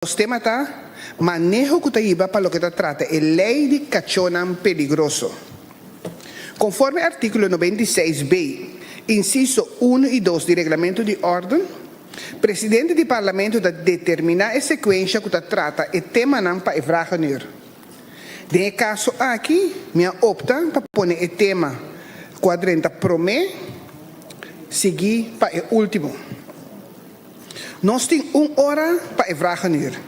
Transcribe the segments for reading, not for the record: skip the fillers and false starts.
Os temas tá manejo Cutaíba para o que trata é lei de cachonan peligroso. Conforme artículo 96b, inciso 1 e 2 do Regulamento de Ordem, presidente do Parlamento determina a sequência que trata e tema não para evraganir. Nesse caso aqui, minha opta para pôr o tema quadrenta promê, seguir para o último. Nós temos 1 hora para evraganir.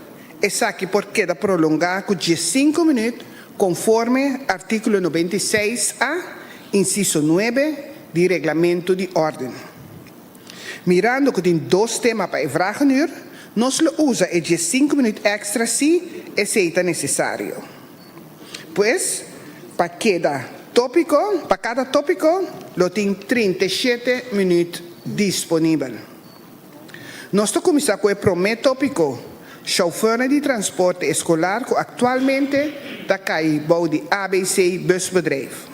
Essa aqui porque da prolongar com 15 minutos, conforme artículo 96A, inciso 9 do Regulamento de Ordem. Mirando que tem 2 temas para evraganir, nós lo usa e 5 minutos extra se é necessário. Pois, para cada tópico, lo tem 37 minutos disponível. Nós começamos com o primeiro tópico, chofer de transporte escolar, que atualmente está caindo de ABC Busbedrijf.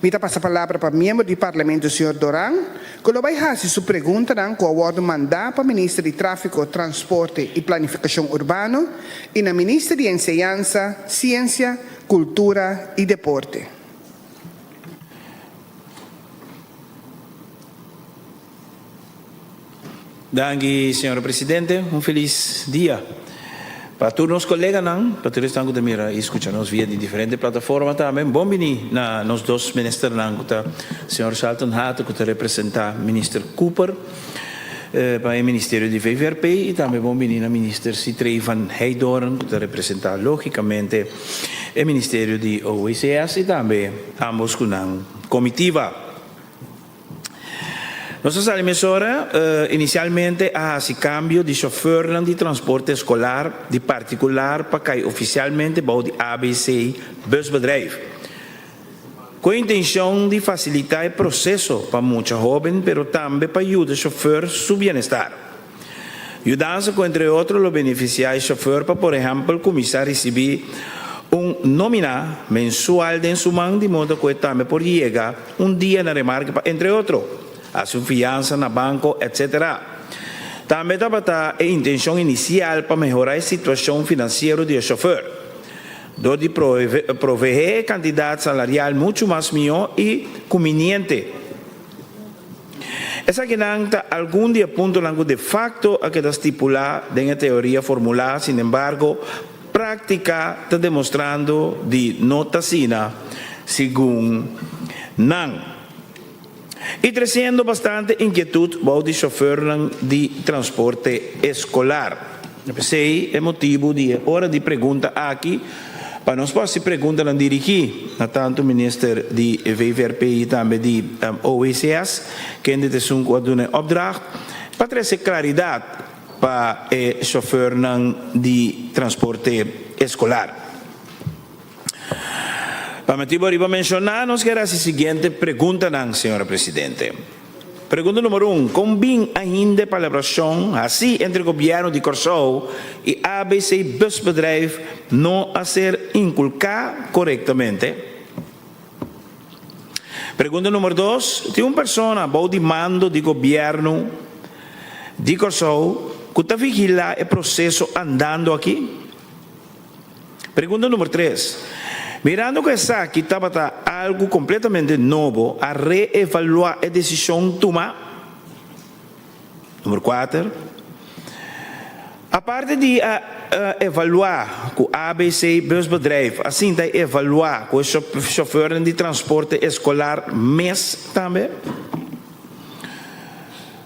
Me passa a palavra para o membro do Parlamento, o senhor Doran, que vai fazer sua pergunta com o ordem mandar para o Ministro de Tráfico, Transporte e Planificação Urbana e na Ministra de Enseñanza, Ciência, Cultura e Deporte. Danke, senhor presidente. Feliz dia. Para todos os colegas, para todos os que estão escutando via de diferentes plataformas também. Bom dia na nos 2 ministros, o senhor Charlton Hato, que representa o ministro Cooper, para o Ministério de VVRP, e também bom dia na ministra Citrei van Heidoren, que representa, logicamente, o Ministério de OECS e também ambos com a comitiva. Nossa emissora inicialmente ha esse cambio de chofer de transporte escolar de particular para cair oficialmente para o ABC Busbedrijf. Com a intenção de facilitar o processo para muitos jovens, mas também para ajudar o chofer seu bem-estar. Ajudando com, entre outros, os beneficiários chofer para, por exemplo, começar a receber nómina mensual de sua mão, de modo que também por chegar dia na remarca, entre outros. A sua fiança na banco, etc. Também está a intenção inicial para melhorar a situação financeira do chofer, de prover quantidade salarial muito mais melhor e conveniente. Essa que não está algum dia ponto de facto a que está estipulada na teoria formulada, sin embargo, prática está demonstrando de nota sina, segundo não. E trazendo bastante inquietude para o chofer de transporte escolar. Esse é o motivo de hora de pergunta aqui, para nós poder perguntar dirigir a tanto o ministro de VVRP e também de OECS, que ainda tem um opdracht, para trazer claridade para o chofer de transporte escolar. Para motivo de mencionar, nos queda a seguinte pergunta, senhora presidente. Pergunta número 1. Combina ainda a colaboração assim entre o governo de Curaçao e ABC Busbedrijf não a ser inculcada corretamente? Pergunta número 2. Tem uma pessoa ao de mando do governo de Curaçao que está vigilando o processo andando aqui? Pergunta número 3. Mirando que essa aqui estava algo completamente novo, a reevaluar a decisão tomada. Número 4. A parte de evaluar com a ABC Busbedrijf, assim de evaluar com o chofer de transporte escolar mês também.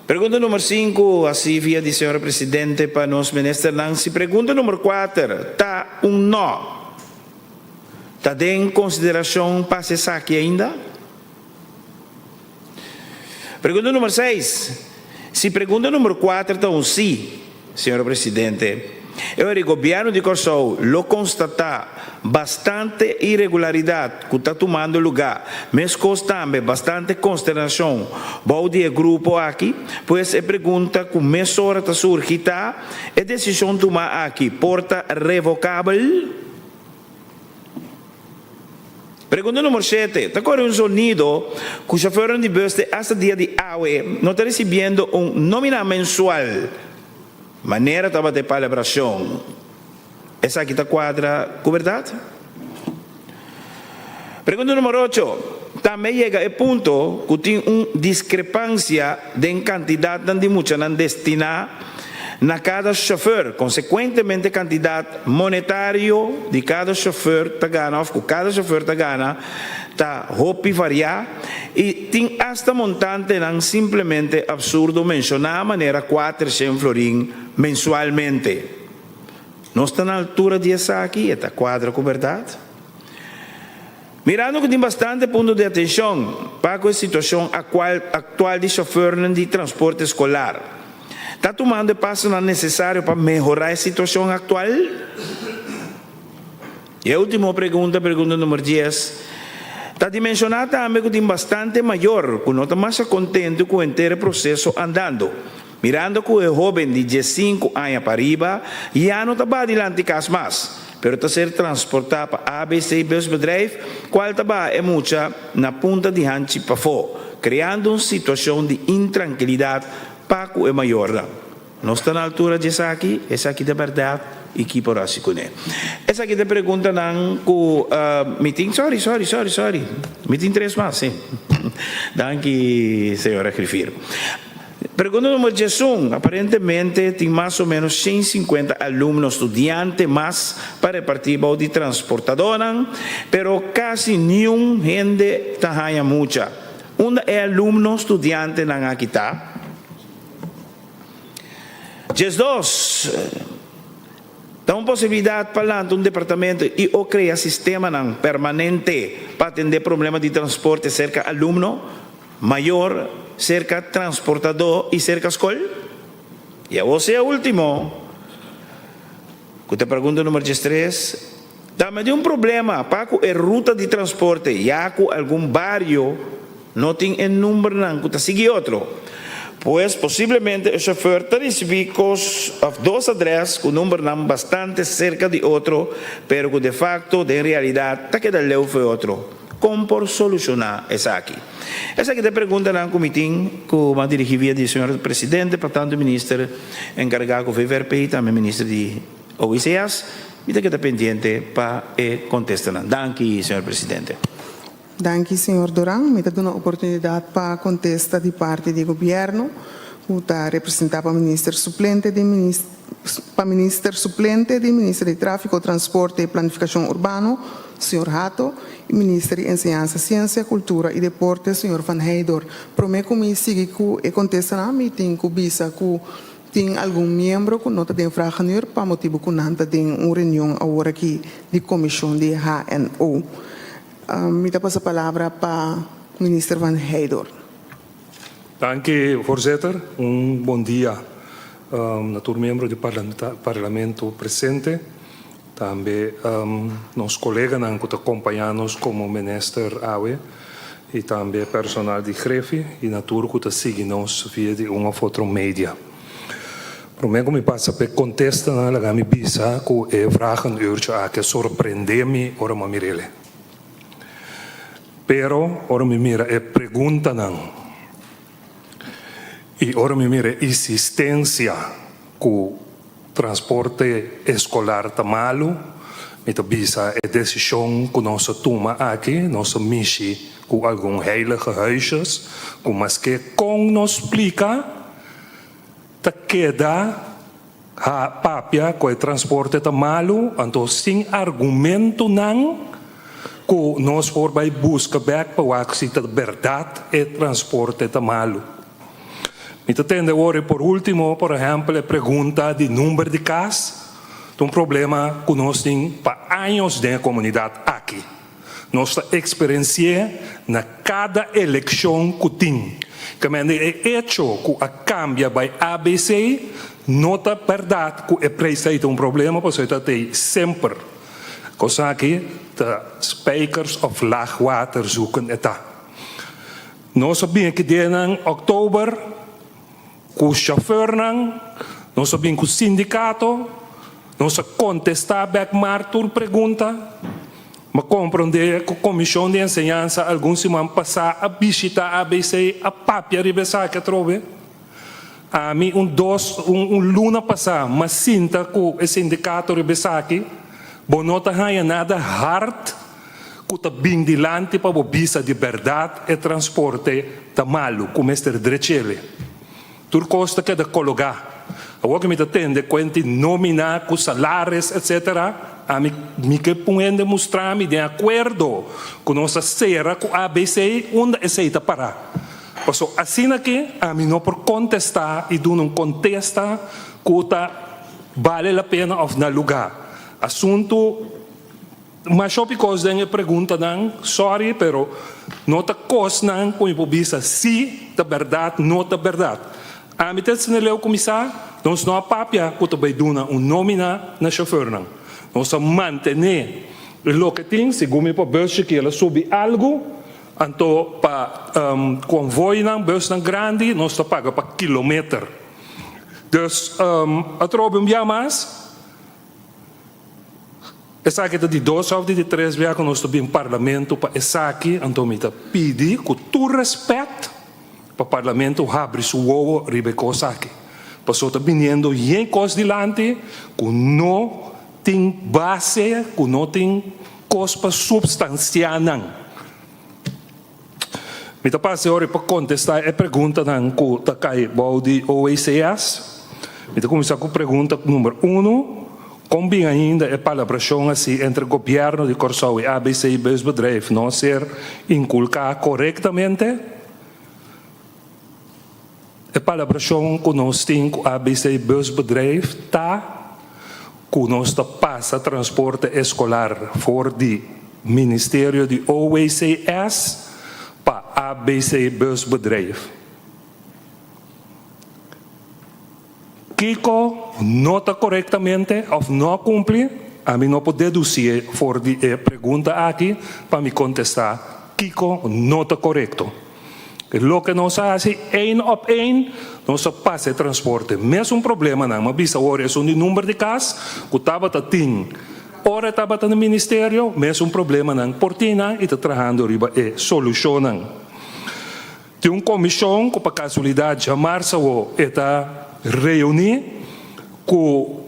Pergunta número 5, assim via de senhora presidente para nós ministros Nancy. Pergunta número 4, está não. Está em consideração para essa aqui ainda? Pergunta número 6. Se pergunta número 4 está sim, senhor presidente, o governo de Curaçao lo constata bastante irregularidade que está tomando lugar, mas também bastante consternação. Bom dia, grupo aqui, pois a pergunta que mais hora está surgindo, a decisão tomada aqui, porta revocável? Pergunta número 7. Está correndo um sonido que o chofer de bus até dia de AUE não está recebendo nómina mensual maneira de celebração. Essa aqui está quadra com verdade? Pergunta número 8. Também chega ao ponto que tem uma discrepância de quantidade de muita destinar na cada chofer. Consequentemente, a quantidade monetária de cada chofer está ganha, ou cada chofer está ganha, está roupa variar, e tem esta montante não simplesmente absurdo mencionar a maneira 400 florim mensualmente. Não está na altura de essa aqui, esta quadra com verdade? Mirando que tem bastante ponto de atenção para a situação atual de chofer de transporte escolar. Está tomando passos necessários para melhorar a situação atual? E a última pergunta número 10. Está dimensionada também que tem bastante maior, que não está mais contente com o inteiro processo andando. Mirando que o jovem de 15 anos para arriba já não está adiante mais. Pero está ser transportado para ABC busbedrijf, qual está é muita na ponta de hanchi para fora, criando uma situação de intranquilidade para o maior. Não está na altura de essa aqui de verdade, e que por assim com ele. Essa aqui te pergunta não com meeting, sorry, meeting 3 mais, sim. Danke, senhora Grifir. Pergunta número 11. Aparentemente, tem mais ou menos 150 alunos estudiantes mais para repartir de transportadora, pero casi nenhum gente está mucha. Um é aluno estudante na aqui está. 12. Dá uma possibilidade para um departamento e ou criar sistema permanente para atender problemas de transporte cerca aluno maior, cerca transportador e cerca escola? E a você é o último. Que te pergunta número 13. Dá-me de um problema para a ruta de transporte, já que algum bairro não tem um número, não, que sigue outro. Pois, possivelmente, o chofer está recebendo duas adresas com número bastante cerca de outro, pero que de facto, de realidade, está quedando leu foi outro. Como por solucionar essa aqui? Essa aqui te pergunta na comitim que vai dirigir do senhor presidente, portanto, ministro encarregado do VRP, também ministro de OICAS, e que está pendente para contestar. Danke, senhor presidente. Danke, senhor Duran. Me dá uma oportunidade para contestar de parte do governo, que está representado para ministro suplente de Ministro de Tráfico, Transporte e Planificação Urbano, senhor Hato, e Ministro de Enseñanza, Ciência, Cultura e Deporte, senhor Van Heydor. Prometo que me siga e contesta na meeting que bisa que tem algum membro que nota de infração para motivo que não tem uma reunião agora aqui de comissão de HNO. Me dá a palavra para o ministro Van Heydor. Danke, voorzitter. Bom dia a todos os membros do Parlamento presente. Também nossos colegas que acompanham como ministro Awe e também personal de grefe e naturalmente que seguem-nos via de uma outra mídia. Prometo me passa para contestar na minha bisa que é vragen urge a que surpreende-me ora me mirele. Pero ora me mira e pergunta não. E ora me mira insistência que transporte escolar está malo, me bisa é decisão que nós tomamos aqui, nossa missão com alguns heilige huisjes, com mas que com nos explica, te queda a papia que o transporte está malo, então sem argumento não, que nós por vai buscar back para que a verdade é transporte está malo. Me entende agora, por último, por exemplo, a pergunta de número de casos, um problema que nós temos para anos na comunidade aqui. Nós experienciamos na cada eleição que temos. Que é hecho que a cambia by ABC, nota verdade que é preciso problema, porque isso tem sempre. Cosa que de spijkers of laag water zoeken. Nós sabemos que em outubro, com o chauffeur, nós sabemos que o sindicato, nós contestamos back Martur pergunta, mas compreender que a Comissão de Enseñanza, alguns semanas passadas, a visitar a ABC, a papia ribesa que trove. Ami luna passada, mas sinta que o sindicato rebesaki, bonota haya nada hard, que tá bem dilante para bisa de verdade e transporte tá malo, como este drechele. Tur costa que da colocar. Agora que me atende, quanti nomina, com salários, etc. A mim que puede mostrar-me de acordo com nossa serra, com a ABC, onde aceita parar. Então, assim aqui, a mim não por contestar e não contesta que vale a pena ou não lugar. Assunto, mas só porque tem pergunta, sorry, pero não está coisa, com a se é verdade, não é verdade. A mim tem que ser o comissário, nós não papia que vai dar nómina na chofer. Nós manter o que tem, segundo para bus que ela sobe algo, então para convoy na bus grande, nós paga para quilômetro. Dus a trobe mais. Essa aqui de 2 ou de 3 vezes que nós estamos em parlamento para essa aqui, então me pedi com todo respeito para o parlamento abre sua ovo ribecosa aqui. Passou tá vindo em coisa dilante, que não tem base, que não tem coisa para substanciar não. Me tá passando agora para contestar a pergunta não que tá cai de OECS. Me tá começar com a pergunta número 1. Como bem ainda a palabração assim entre o governo de Corsau e ABC e Busbedrijf não ser inculcada corretamente? A palabração que nós temos com a ABC e Busbedrijf está que nós passa transporte escolar for do Ministério de OECS para ABC e Busbedrijf. Kiko nota corretamente ou não cumpre, a mim não pode deduzir por de pergunta aqui para me contestar. Kiko nota correto. O que nós fazemos, 1 op 1, nós passa transporte. Mesmo problema, não, mas agora é um número de casos, que estava tem, ora estava no ministério, mesmo problema, não, por ti, não, e está trabalhando riba e solucionando. Tem uma comissão que, por casualidade, chamar-se está reunir com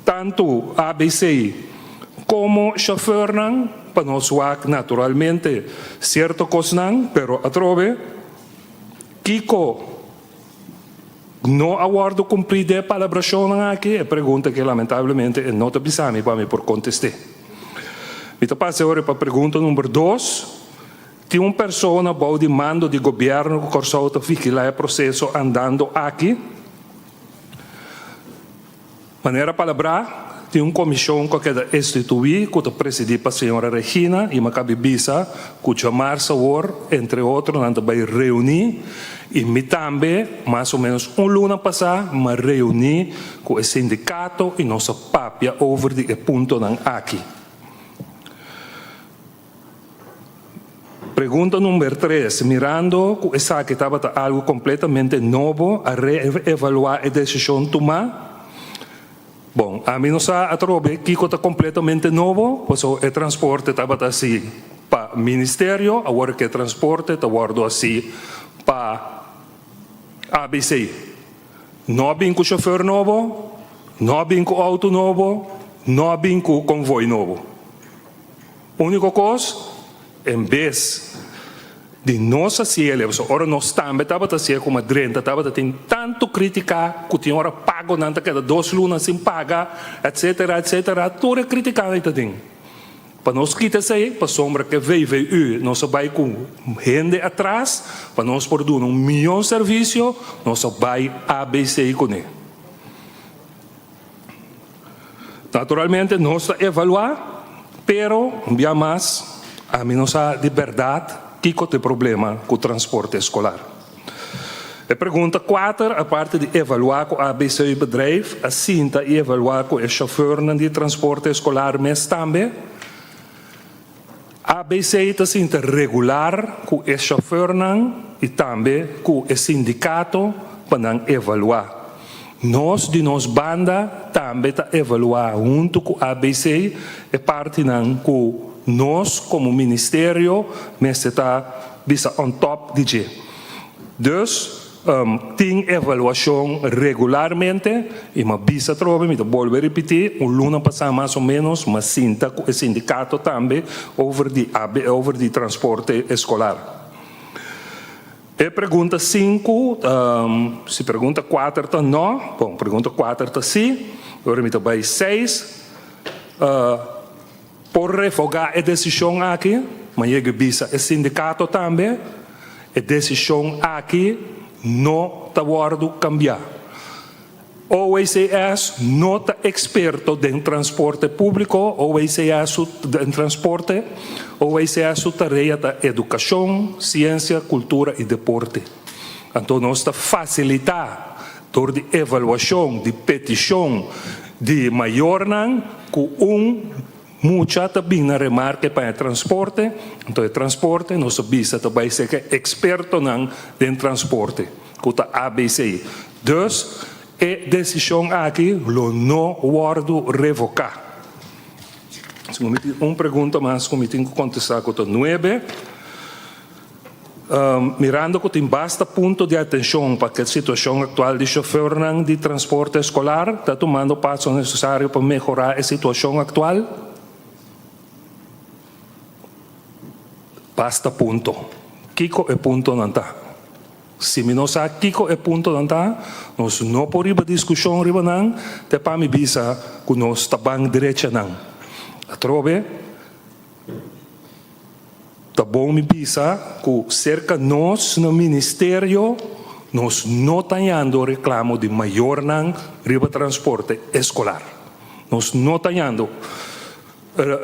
tanto ABC como chofer para nós naturalmente certo coisa pero a trove Kiko não aguardo cumprir a palabração aqui é pergunta que lamentavelmente não está bisami para me por contestar. Me está passando agora para a pergunta número 2. Tem uma pessoa de mando de governo que Corsau vigilar o processo andando aqui. Maneira palavra, tem uma comissão que quer instituir, que está presidida para a senhora Regina, e uma cabibisa, que chamar-se entre outros, não vai reunir, e me também, mais ou menos luna passada, me reunir com o sindicato e nossa papia over de ponto aqui. Pergunta número 3. Mirando que essa que estava algo completamente novo, a reevaluar a decisão tomar. Bom, a mim não sabe a trobe que está completamente novo, pois o transporte estava assim para o ministério, agora que o transporte está guardado assim para ABC. Não vem com chofer novo, não vem com auto novo, não vem com convoy novo. Única coisa, em vez de nossa cielo, ora nós também estava a ser como a drenta, estava a ter tanto crítica que tinha hora pago nanta cada 2 lunas sem pagar, etc, toda criticar aí tem. Para nós quitar aí, para sombra que veio, nós vai com gente atrás, para nós produzir milhão de serviço, nós vai ABC com ele. Naturalmente, nós evaluar, pero, via mais, a mim não sabe de verdade que tem problema com o transporte escolar. A pergunta 4, a parte de evaluar com a ABC e bedrijf, a cinta e evaluar com o chofer de transporte escolar, mas também a ABC está cinta regular com o chofer e também com o sindicato para evaluar. Nós, de nossa banda, também está evaluar junto com a ABC e parte com nós, como ministério, mas está bisa on top de. Dus, tem avaliação regularmente e uma bisa trova, me volvo a repetir, luna passar mais ou menos, mas sinta o sindicato também over de transporte escolar. E pergunta 5, se pergunta 4 está não, bom, pergunta 4 está sim, agora me vai 6, por revogar a decisão aqui, mas chega bisa o sindicato também, a decisão aqui não está guardo cambiar. O ICS não está experto em transporte público, o ICS em transporte, o ICS tarefa da educação, ciência, cultura e deporte. Então, nós está facilitar door de avaliação, de petição de maior com muita também na remarca para o transporte. Então, o transporte, nós sabemos também ser experto em transporte, com a ABC. Dus, a decisão aqui, não guardo revocar. Uma pergunta mais, como tenho que contestar com o 9. Mirando que tem basta ponto de atenção para a situação atual de chofer de transporte escolar, está tomando passos necessários para melhorar a situação atual? Basta ponto. Kiko é ponto não está. Se não sabe Kiko é ponto não está, nós não podemos discussão riba não, te para me bisa que nós está bem direita não. A trove, tá bom me bisa que cerca nós no ministério nós não tendo reclamo de maior não riba transporte escolar. Nós não tendo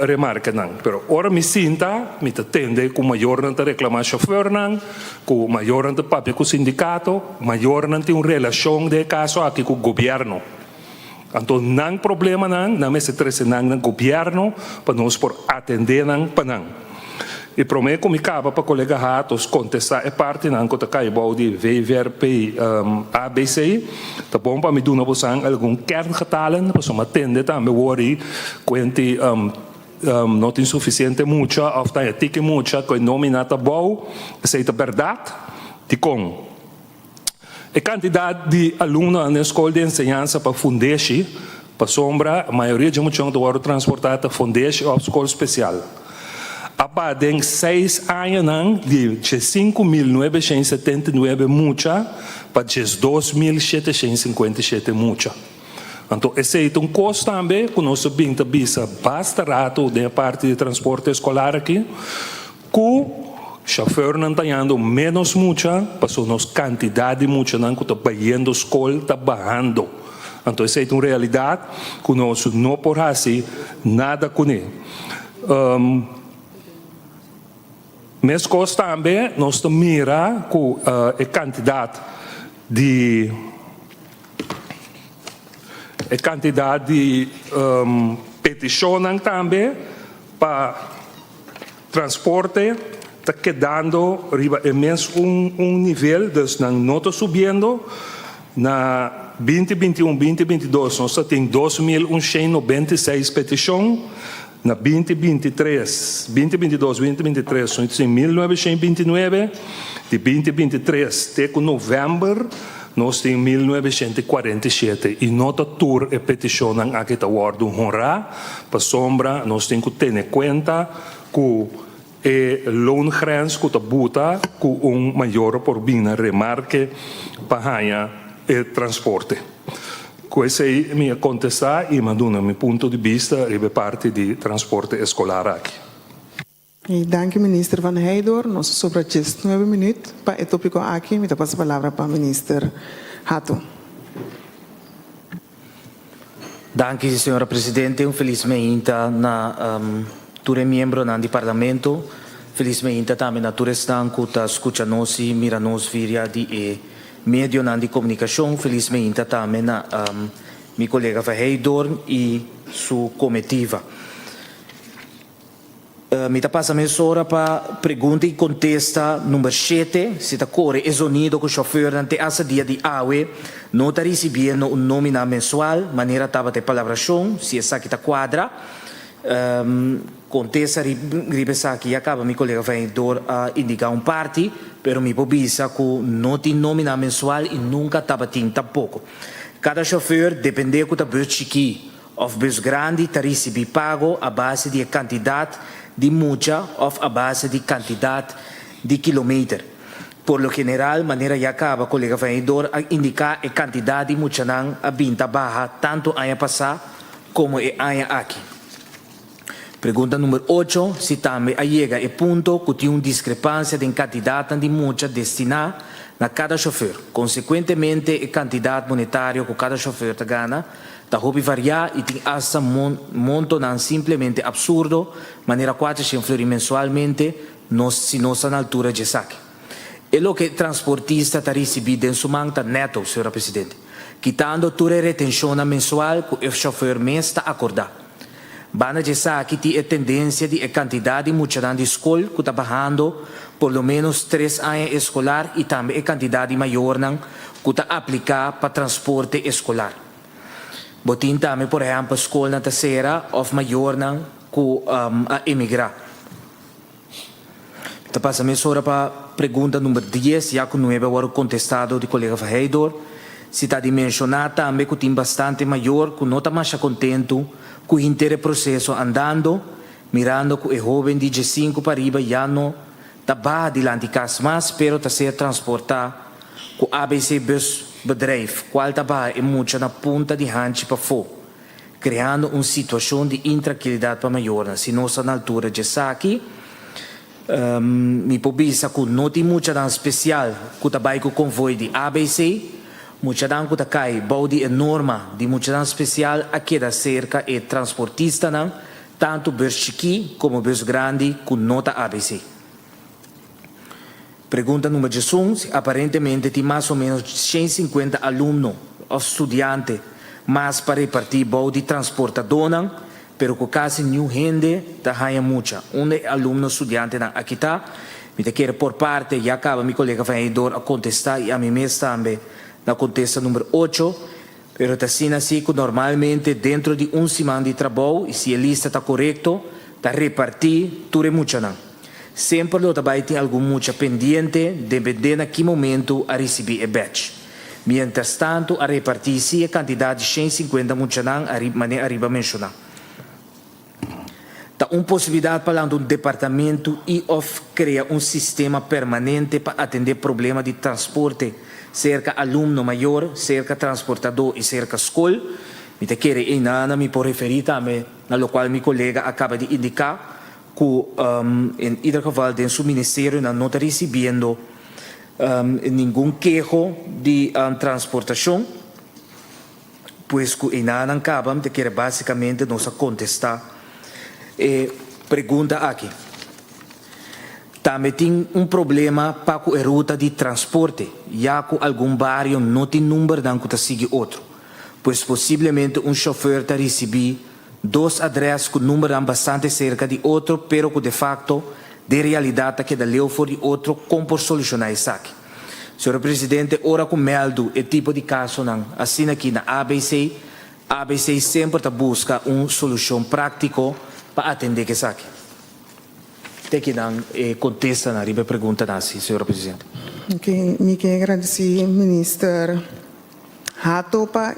remarca não, pero ora me sinta, me atende com maior não reclamar chofer não, com maior não papel com o sindicato, maior não tem uma relação de caso aqui com o governo. Então não problema não me se trece não governo para nós por atender não para não. E prometo que me acaba para colega Ratos contestar a parte não que está caindo de VVRP ABC, tá bom para me dar uma posição algum kerngetallen, para me atender também worry quanti não tem suficiente muita, ou tem tique muita, que não me nada bom, se é verdade, de com a quantidade de alunos na escola de ensinança para fundeixe, para sombra, a maioria de muitos do transportar para fundeixe ou escola especial. Abaden 6 anos de 5.979 mucha para 2.757 mucha. Então, esse é um custo também que nós sabemos que basta rato da parte de transporte escolar aqui, que o chofer não está tendo menos mucha, para a nossa quantidade de mucha que está baiando a escola, está barrando. Então, essa é uma realidade que nós não podemos fazer nada com ele. Mas costa também nós mira com a quantidade de petições também para transporte está quedando riba imenso nível, dus não está subindo. Na 2021, 2022 nós temos 2.196 petições. Na 2023, 2022, 2023, nós temos 1.929. De 2023 até novembro, nós temos 1.947. E nota tour e petição aqui está guardando honra. Para sombra, nós temos que ter em conta que o loongrens que está buta com maior por bina remarque para o transporte. Questo è il mio contestar e mando un punto di vista ribe parte di transporte escolar aqui. Dank u, minister Van Heijder. Nós sobre 9 minutos para o tópico aqui. Me passo a palavra para o minister Hato. Danke, signora Presidente. Un felizmente na ture membro do Parlamento. Felizmente também na ture stanco ta escuchanosi, miranos viria di medio di comunicazione, felizmente também na mio collega Verheidorn e sua comitiva. Mi passa mezz'ora per pergunta e contesta numero 7, se da core esonido con chauffeur ante asa dia di awe, non sta ricevendo un nomina mensual, maniera tava te palabrazione, si è sa che ta quadra, Contesta ribesa que acaba mi colega vereador indicar parte, pero mi pobisa que não tem nómina mensual e nunca tabatim tampouco. Cada chauffeur depende da bus chiqui of bus grande tá receber pago a base de quantidade de mucha of a base de quantidade de quilômetro. Por lo general, maneira já acaba colega vereador a indicar a quantidade de mucha não a binta barra tanto a passar como a aqui. Pergunta número 8, se também chega a ponto que tem uma discrepância de quantidade de mucha destinada a cada chauffeur. Consequentemente, a quantidade monetária que cada chauffeur ganha está hobby variar e tem hasta monto não simplesmente absurdo, maneira 400 flores mensualmente, se não está na altura de saque. É o que o transportista está recebendo em sua manta neto, senhora Presidente, quitando toda a retenção mensual que o chauffeur mesmo está acordado. Bana de saque tem a tendência de a quantidade de mucha de escola que está bajando por lo menos 3 anos escolar e também a quantidade maior que está aplicada para transporte escolar. Botin também, por exemplo, escola na terceira ou maior que a emigrar. Então, passamos agora para a pergunta número 10, já que não é agora contestado do colega vereador. Se está de mencionar também que tem bastante maior, que não está mais contente com o inteiro processo andando, mirando que o jovem de 15 para arriba já não está bem adiante mas pero está ser transportado com ABC Bus Bedrijf, qual está bem muito na ponta de hanche para fora, criando uma situação de intranquilidade para maior. Se não está na altura de saque, me pobisa que não tem muito especial que está bem com o convoio de ABC, muita dan que cai body a norma de muita dan especial a queda cerca e transportista não tanto bus chiqui como bus grande com nota ABC. Pergunta número 11, aparentemente tem mais ou menos 150 alunos ou estudantes mas para repartir body transportadora, pero que quase nenhum gente está ganhando muita. Aluno estudante não aqui está, me quer por parte e acaba meu colega vereador a contestar e a mim mesmo também na contesta número 8, pero está assim que normalmente dentro de semana de trabalho, e se a lista está correta, está repartir tudo muito não. Sempre lo trabalho tem algum muito pendente, dependendo a que momento a receber a batch. Mientras tanto, a repartir a quantidade de 150 muito não, arriba mencionar. Está uma possibilidade para um departamento e of criar um sistema permanente para atender problemas de transporte cerca aluno maior, cerca transportador e cerca escola. Me te quer me por referir também, na qual meu colega acaba de indicar que, em ieder geval, dentro do seu ministério não está recebendo nenhum queijo de transportação, pois que ainda não acaba, me te quer basicamente nos contestar. Pergunta aqui. Também tem problema para a ruta de transporte, já que algum bairro não tem número de que sigue outro, pois possivelmente chauffeur está receber 2 adresas com número bastante cerca de outro, pero que de facto, de realidade, que da leu for de outro, como por solucionar isso aqui. Senhor Presidente, ora com meldo e tipo de caso, assim aqui na ABC sempre está busca uma solução prática para atender isso aqui. Tem que dar contesta na riba pergunta nasi, senhora Presidente. Ok, me quero agradecer, ministro Hato, para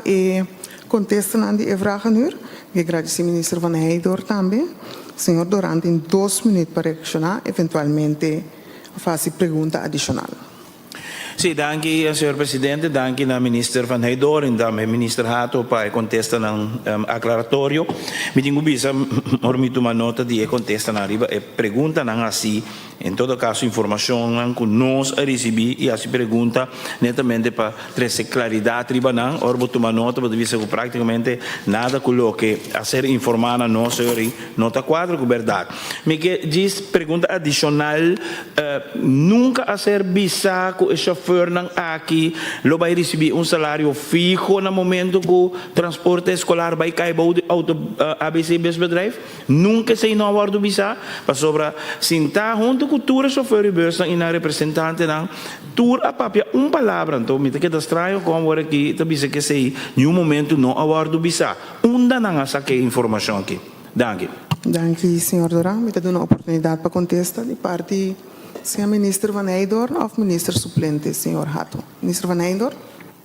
contesta na de vragen nu. Me agradecer, ministro Van Heydor também. Senhor Doran tem 2 minutos para reaccionar, eventualmente fazer pergunta adicional. Sì, danke, signor Presidente, danke na Minister Van Heydor e da Minister Hato para contesta ng aclaratorio. Mi tengo bisa, ormito uma nota de contesta na riba e pergunta nang assim, em todo caso, informação que nós recebi e assim pergunta netamente para trazer claridade riba nang, orbo uma nota para dizer que praticamente nada com que a ser informada nós sobre nota 4 com verdade. Me que diz pergunta adicional, nunca a ser bisa com o chauffeur nang aqui, lo vai receber salário fijo no momento que o transporte escolar vai cair auto ABC Bus Bedrijf, nunca se não abordo bisa, para sobra sentar junto com o chauffeur e bus e na representante nang tur a papia palavra, então me que estranho como aqui, então bisa que sei, em momento não abordo bisa, unda nang asa que informação aqui. Danke. Dank u, senhor Duran. Met een oportunidade para contestar de parte senhor ministro Van Heijden of minister suplente, senhor Hato. Minister Van Heijden?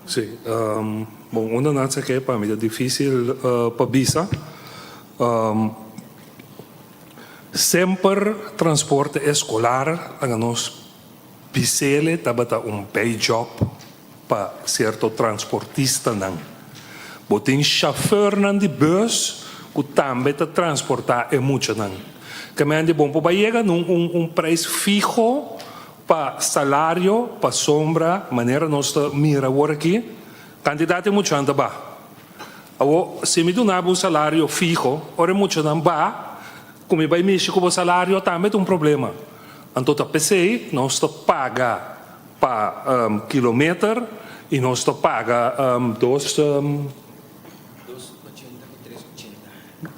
Sì, una nazione che per me è difficile per visa. Sempre transporte escolar a nos pisele tabata un pay job pa certo transportista nan. Botin chauffeur nan di bus ku tambe ta transportar e mucho nan. Que me ande bom pa llega un preço fijo pa salario, pa sombra, maneira nós mira agora aqui, candidato é muito anda ba. Se me donava um salário fijo, ora muito não ba, como vai mexer com o salário, também é um problema. Então, a PC, nós paga para quilômetro e nós paga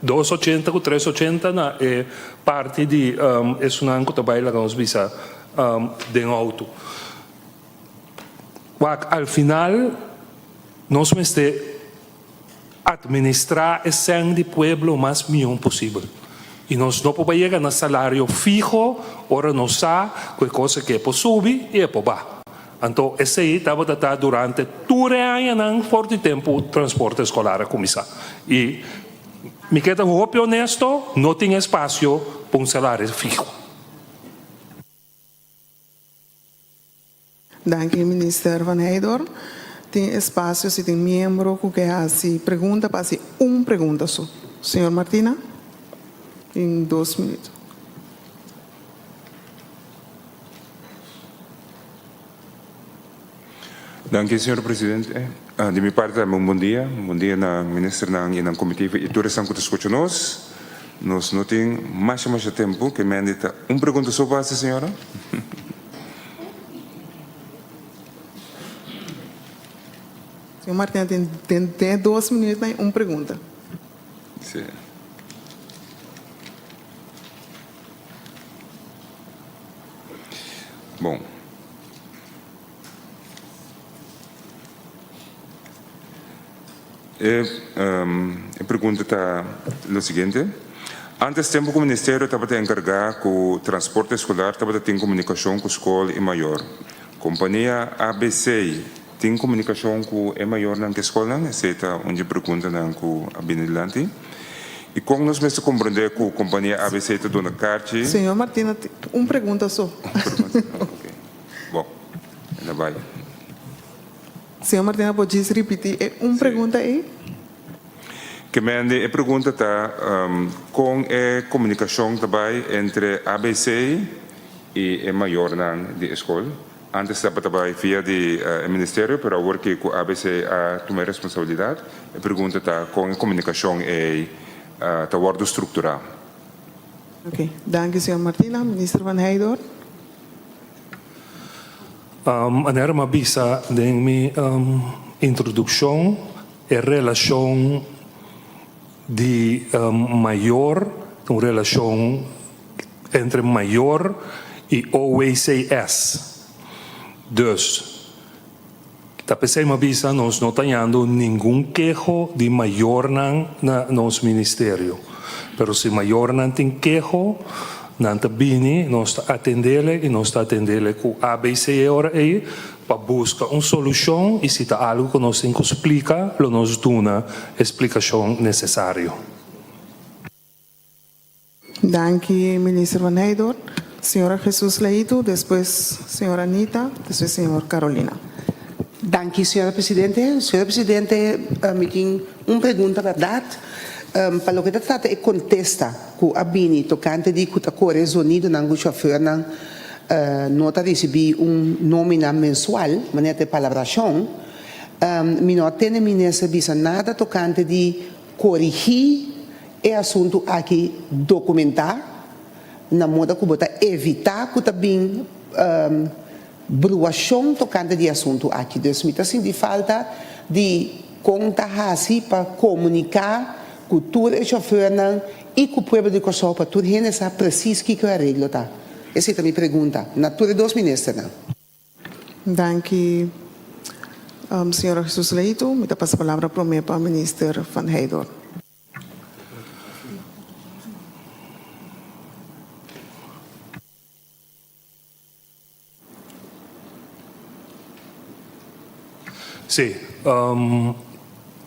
280 com 380 na parte de isso não também lá nós visa de auto. Al final nós temos que administrar esse de pueblo o mais melhor possível. E nós não podemos chegar no salário fijo, ora não sabe que coisa que é para subir e é para baixo. Então, esse aí estava durante todo o ano, forte tempo, o transporte escolar a começar. E me queda um pouco honesto, não tem espaço para um salário fijo. Dank u, minister Van Heijden. Tem espaço, se tem membro que quer se pergunta, para se pergunta só. Senhor Martina, em 2 minutos. Dank u, senhor presidente. De minha parte, um bom dia. Bom dia na ministra e na comitiva. E todos estão escutando nós. Nós não temos mais tempo que me andita. Pergunta só para a senhora. Senhor Martina, tem 2 minutos, mas pergunta. Sim. Bom. A pergunta está o seguinte. Antes tempo que o Ministério estava a encarregar com o transporte escolar, estava a ter comunicação com a escola e maior. Companhia ABC tem comunicação com a maior na escola, essa é onde pergunta com a Benilante. E como nós vamos compreender que a companhia ABC está dando carta? Senhor Martina, pergunta só. Ok. Bom, ainda vai. Senhor Martina, pode repetir? Pergunta aí? Que a pergunta está com a comunicação também entre ABC e a maior na escola. Antes estava também via do Ministério, mas agora que o ABC toma responsabilidade, a pergunta está com a comunicação e a guarda estrutural. Ok, dank u, senhor Martina. Minister Van Heijden. Maneira uma bisa de minha introdução é relação de maior, uma relação entre maior e OECS. Dus, tá pensando uma bisa, nós não temos nenhum queijo de maior na nosso ministério. Pero se maior não tem queijo, não está bem, nós está atendendo e nós está atendendo com ABC agora aí para buscar uma solução e se está algo que nós temos que explicar, nós damos a explicação necessária. Dank u, minister Van Heijden. Senhora Jesus Leito, depois senhora Anita, depois senhora Carolina. Dank u, senhora presidente. Senhora presidente, me tem uma pergunta verdade. Para o que trata e contesta com a Bini, tocante de que a Correia Unido não o chauffeur não nota receber nómina mensual, maneira de palabração, me não tem nessa visa nada tocante de corrigir o assunto aqui documentar, na moda que bota evitar que também bruação tocante de assunto aqui. Então, me está sentindo falta de contar para comunicar cultura e chauffeur e com o povo de Kosovo para tudo gente sabe preciso que é a regra tá. Essa é a minha pergunta. Na tua dos ministros não. Dank u, senhora Jesus Leito. Me dá a palavra para o minister Van Heijden. Sim.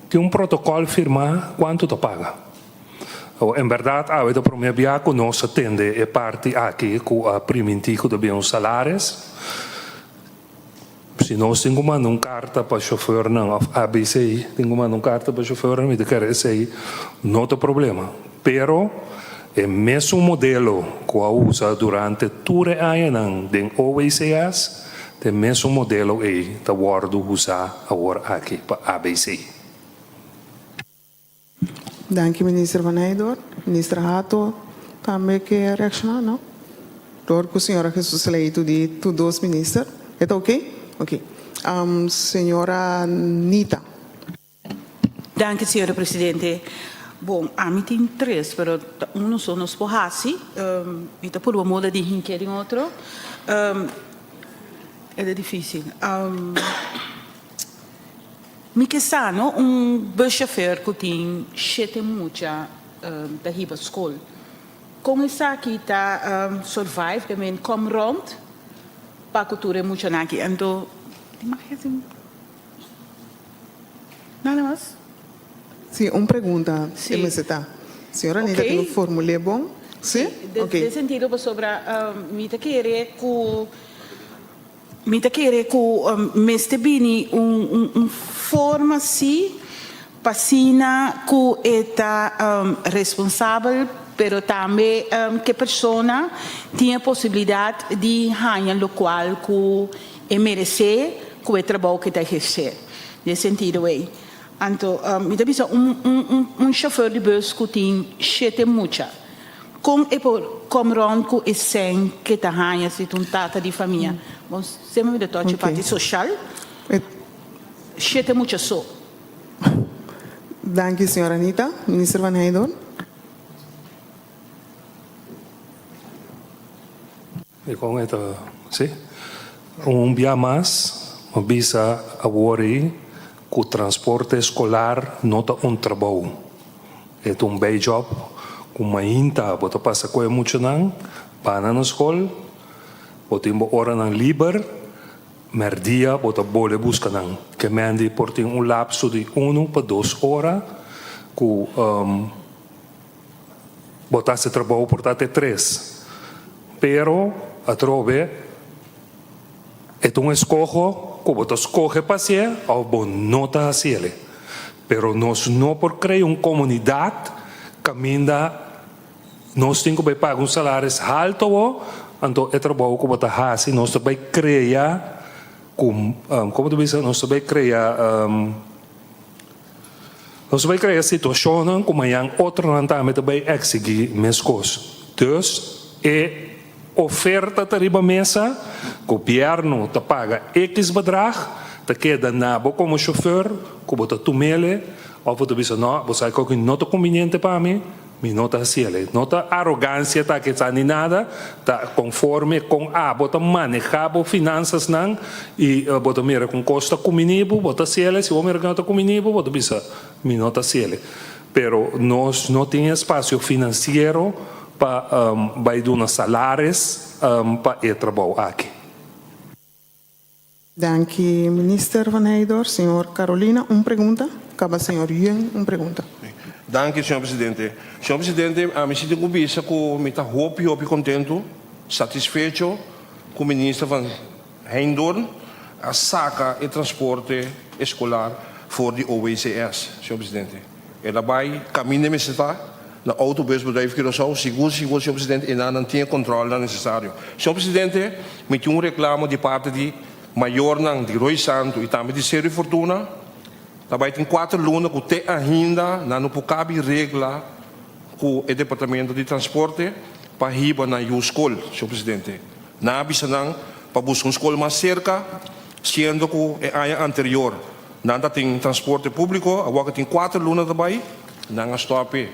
Tem um protocolo firmar quanto tu paga. Em verdade, a vida promessa que nós atende é parte aqui com a primitivo de bem salários. Se nós temos uma carta para o chofer, não, ABC, temos uma carta para o chofer, me quer dizer, não tem problema. Pero, o mesmo modelo que a usa durante todo o ano de OECS, o mesmo modelo é da guarda usar agora aqui para ABC. Dank u, minister Van Heijden. Minister Hato, também quer reaccionar, não? Door com a senhora Jesus Leito de todos minister. É ok? Ok. Senhora Nita. Danke, senhora presidente. Bom, a mim tem três, mas um só nos porrassi. Então, por uma moda de rinqueiro em outro. É difícil. Mi questano buschofer que tem sete mucha da riba school. Como essa aqui tá survive também come round para cultura mucha naki. Então, nada mais. Sim, uma pergunta. Sim. MST. Senhora Nita, Ok. tem um formulê bom? Sim? Ok. De sentido sobre mi te querer que meste bini forma assim passina que é responsável, pero também que pessoa tinha possibilidade de ganhar o qual que é merecer que é trabalho que está exercer. Nesse sentido aí. Então, me dá chauffeur de bus que tem sete mucha. Como é por Comron que é sem que está ganhando se um tata de família. Bom, se me dá toque parte social, sete mucha só. Dank u, senhora Anita. Minister Van Heijden. E com isso, sim? Dia mais, uma visa a worry que o transporte escolar não é trabalho. É bem job. Uma inta, bota passa coisa muito não, para na escola, bota em hora não livre, merdia, bota bole busca não, que mande por ter lapso de 1 para 2 horas, que bota se trabalho por até 3. Pero a trove é escojo, que bota escoge para ser, ou bom nota a ser. Pero nós não por criar uma comunidade caminha. Nós temos que pagar salários altos, então é trabalho que você faz, nós também criar, como tu diz, nós também criar situações como outro também também exigir mesmas coisas. Dus, é oferta para a mesa, o governo te paga X bedrag, te queda na como chauffeur, que você tomele, ou você diz, não, você sabe que não é conveniente para mim, mi nota ciele, nota arrogância tá que está nem nada, tá conforme com bota manejar finanças não e bota mira com costa comunibo, bota ciele, se o mercado comunibo, bota bisa mi nota ciele. Pero nós não tem espaço financeiro para vai dar salários para o trabalho aqui. Dank u, minister Van Heijden. Senhor Carolina, uma pergunta. Acaba, senhor Yuen, uma pergunta. Danke, senhor presidente. Senhor presidente, a mim se tem que me está hopi contento, satisfeito com o ministro Van Heijden a saca e transporte escolar voor de OECS, senhor presidente. Ela vai caminhar me está na autobusbedrijf Curaçao, seguro, senhor presidente, e não tem controle necessário. Senhor presidente, me tem reclamo de parte de maior de Roy Santo e também de Série Fortuna. Também tem 4 alunos que têm ainda não cabe regra com o departamento de transporte para ir na escola, senhor presidente. Na avisação para buscar uma escola mais cerca, sendo que é ano anterior. Nada tem transporte público, agora tem 4 alunos também, não stop.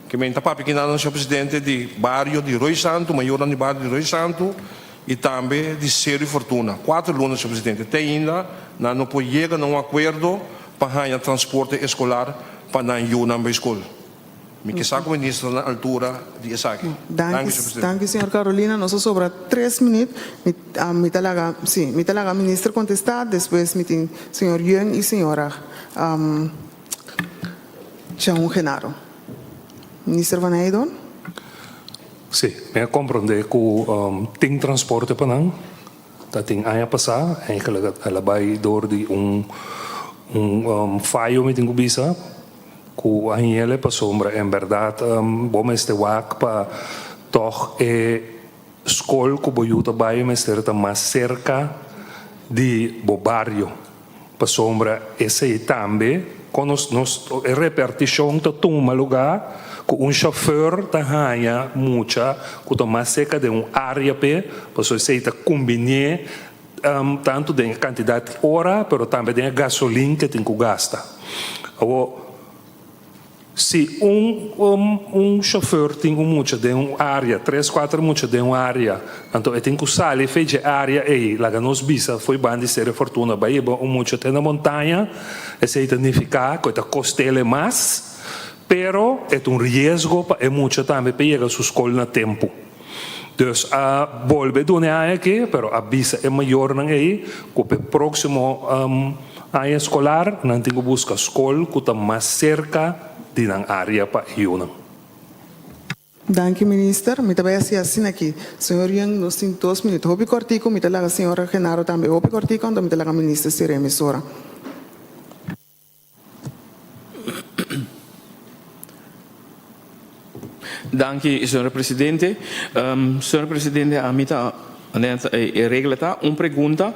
Que me está pequenando, senhor presidente, de bairro de Roy Santo, maior de bairro de Roy Santo, e também de Série Fortuna. 4 alunos, senhor presidente. Tem ainda, não pode chegar a um acordo para o transporte escolar para a escola. Mi kisa ko ministro na altura di Isaki. Danke, Sr. Presidente. danke, señor Carolina. Nos sobra 3 minutos. Mi talaga ministro contestar, después mi señor Yun y señora Jean Genaro. Minister Van Heydon. Sí, me comprende que ting transporte panang, dat ting aya pasa, eigenlijk allebei door die fallo met een bisa, que ahiele pa sombra, en verdad, bom este wak pa toch school que boyuta bai me sterta más cerca di bo barrio, pa sombra esse tambe, con nos repartição ta tuma lugar, com chauffeur ta hanya mucha, com ta mais cerca de área pe, pa so sei ta combinar tanto de quantidade de hora, pero também de gasolina que tem que gastar. Se chauffeur tem mucha de área, 3, 4 mucha de área, então tem que usar e fez área e lá nos bisa foi bande ser fortuna, vai mucha tem na montanha, esse significa que tá costele mais, pero é risco para mucha também pegar sua escola na tempo. Dus volve doen aqui, pero a visa é maior não aí, que o próximo ano escolar não tem que buscar escola que está mais cerca de na área para eu. Danke, minister. Mi também assim aqui. Senhor Yang, nos tem 2 minutos. Hopi cortico, mi talaga senhora Genaro também. Hopi cortico, então mi talaga minister Sir emissora. Danke, signor Presidente. Signor Presidente, a mita reglata una pregunta.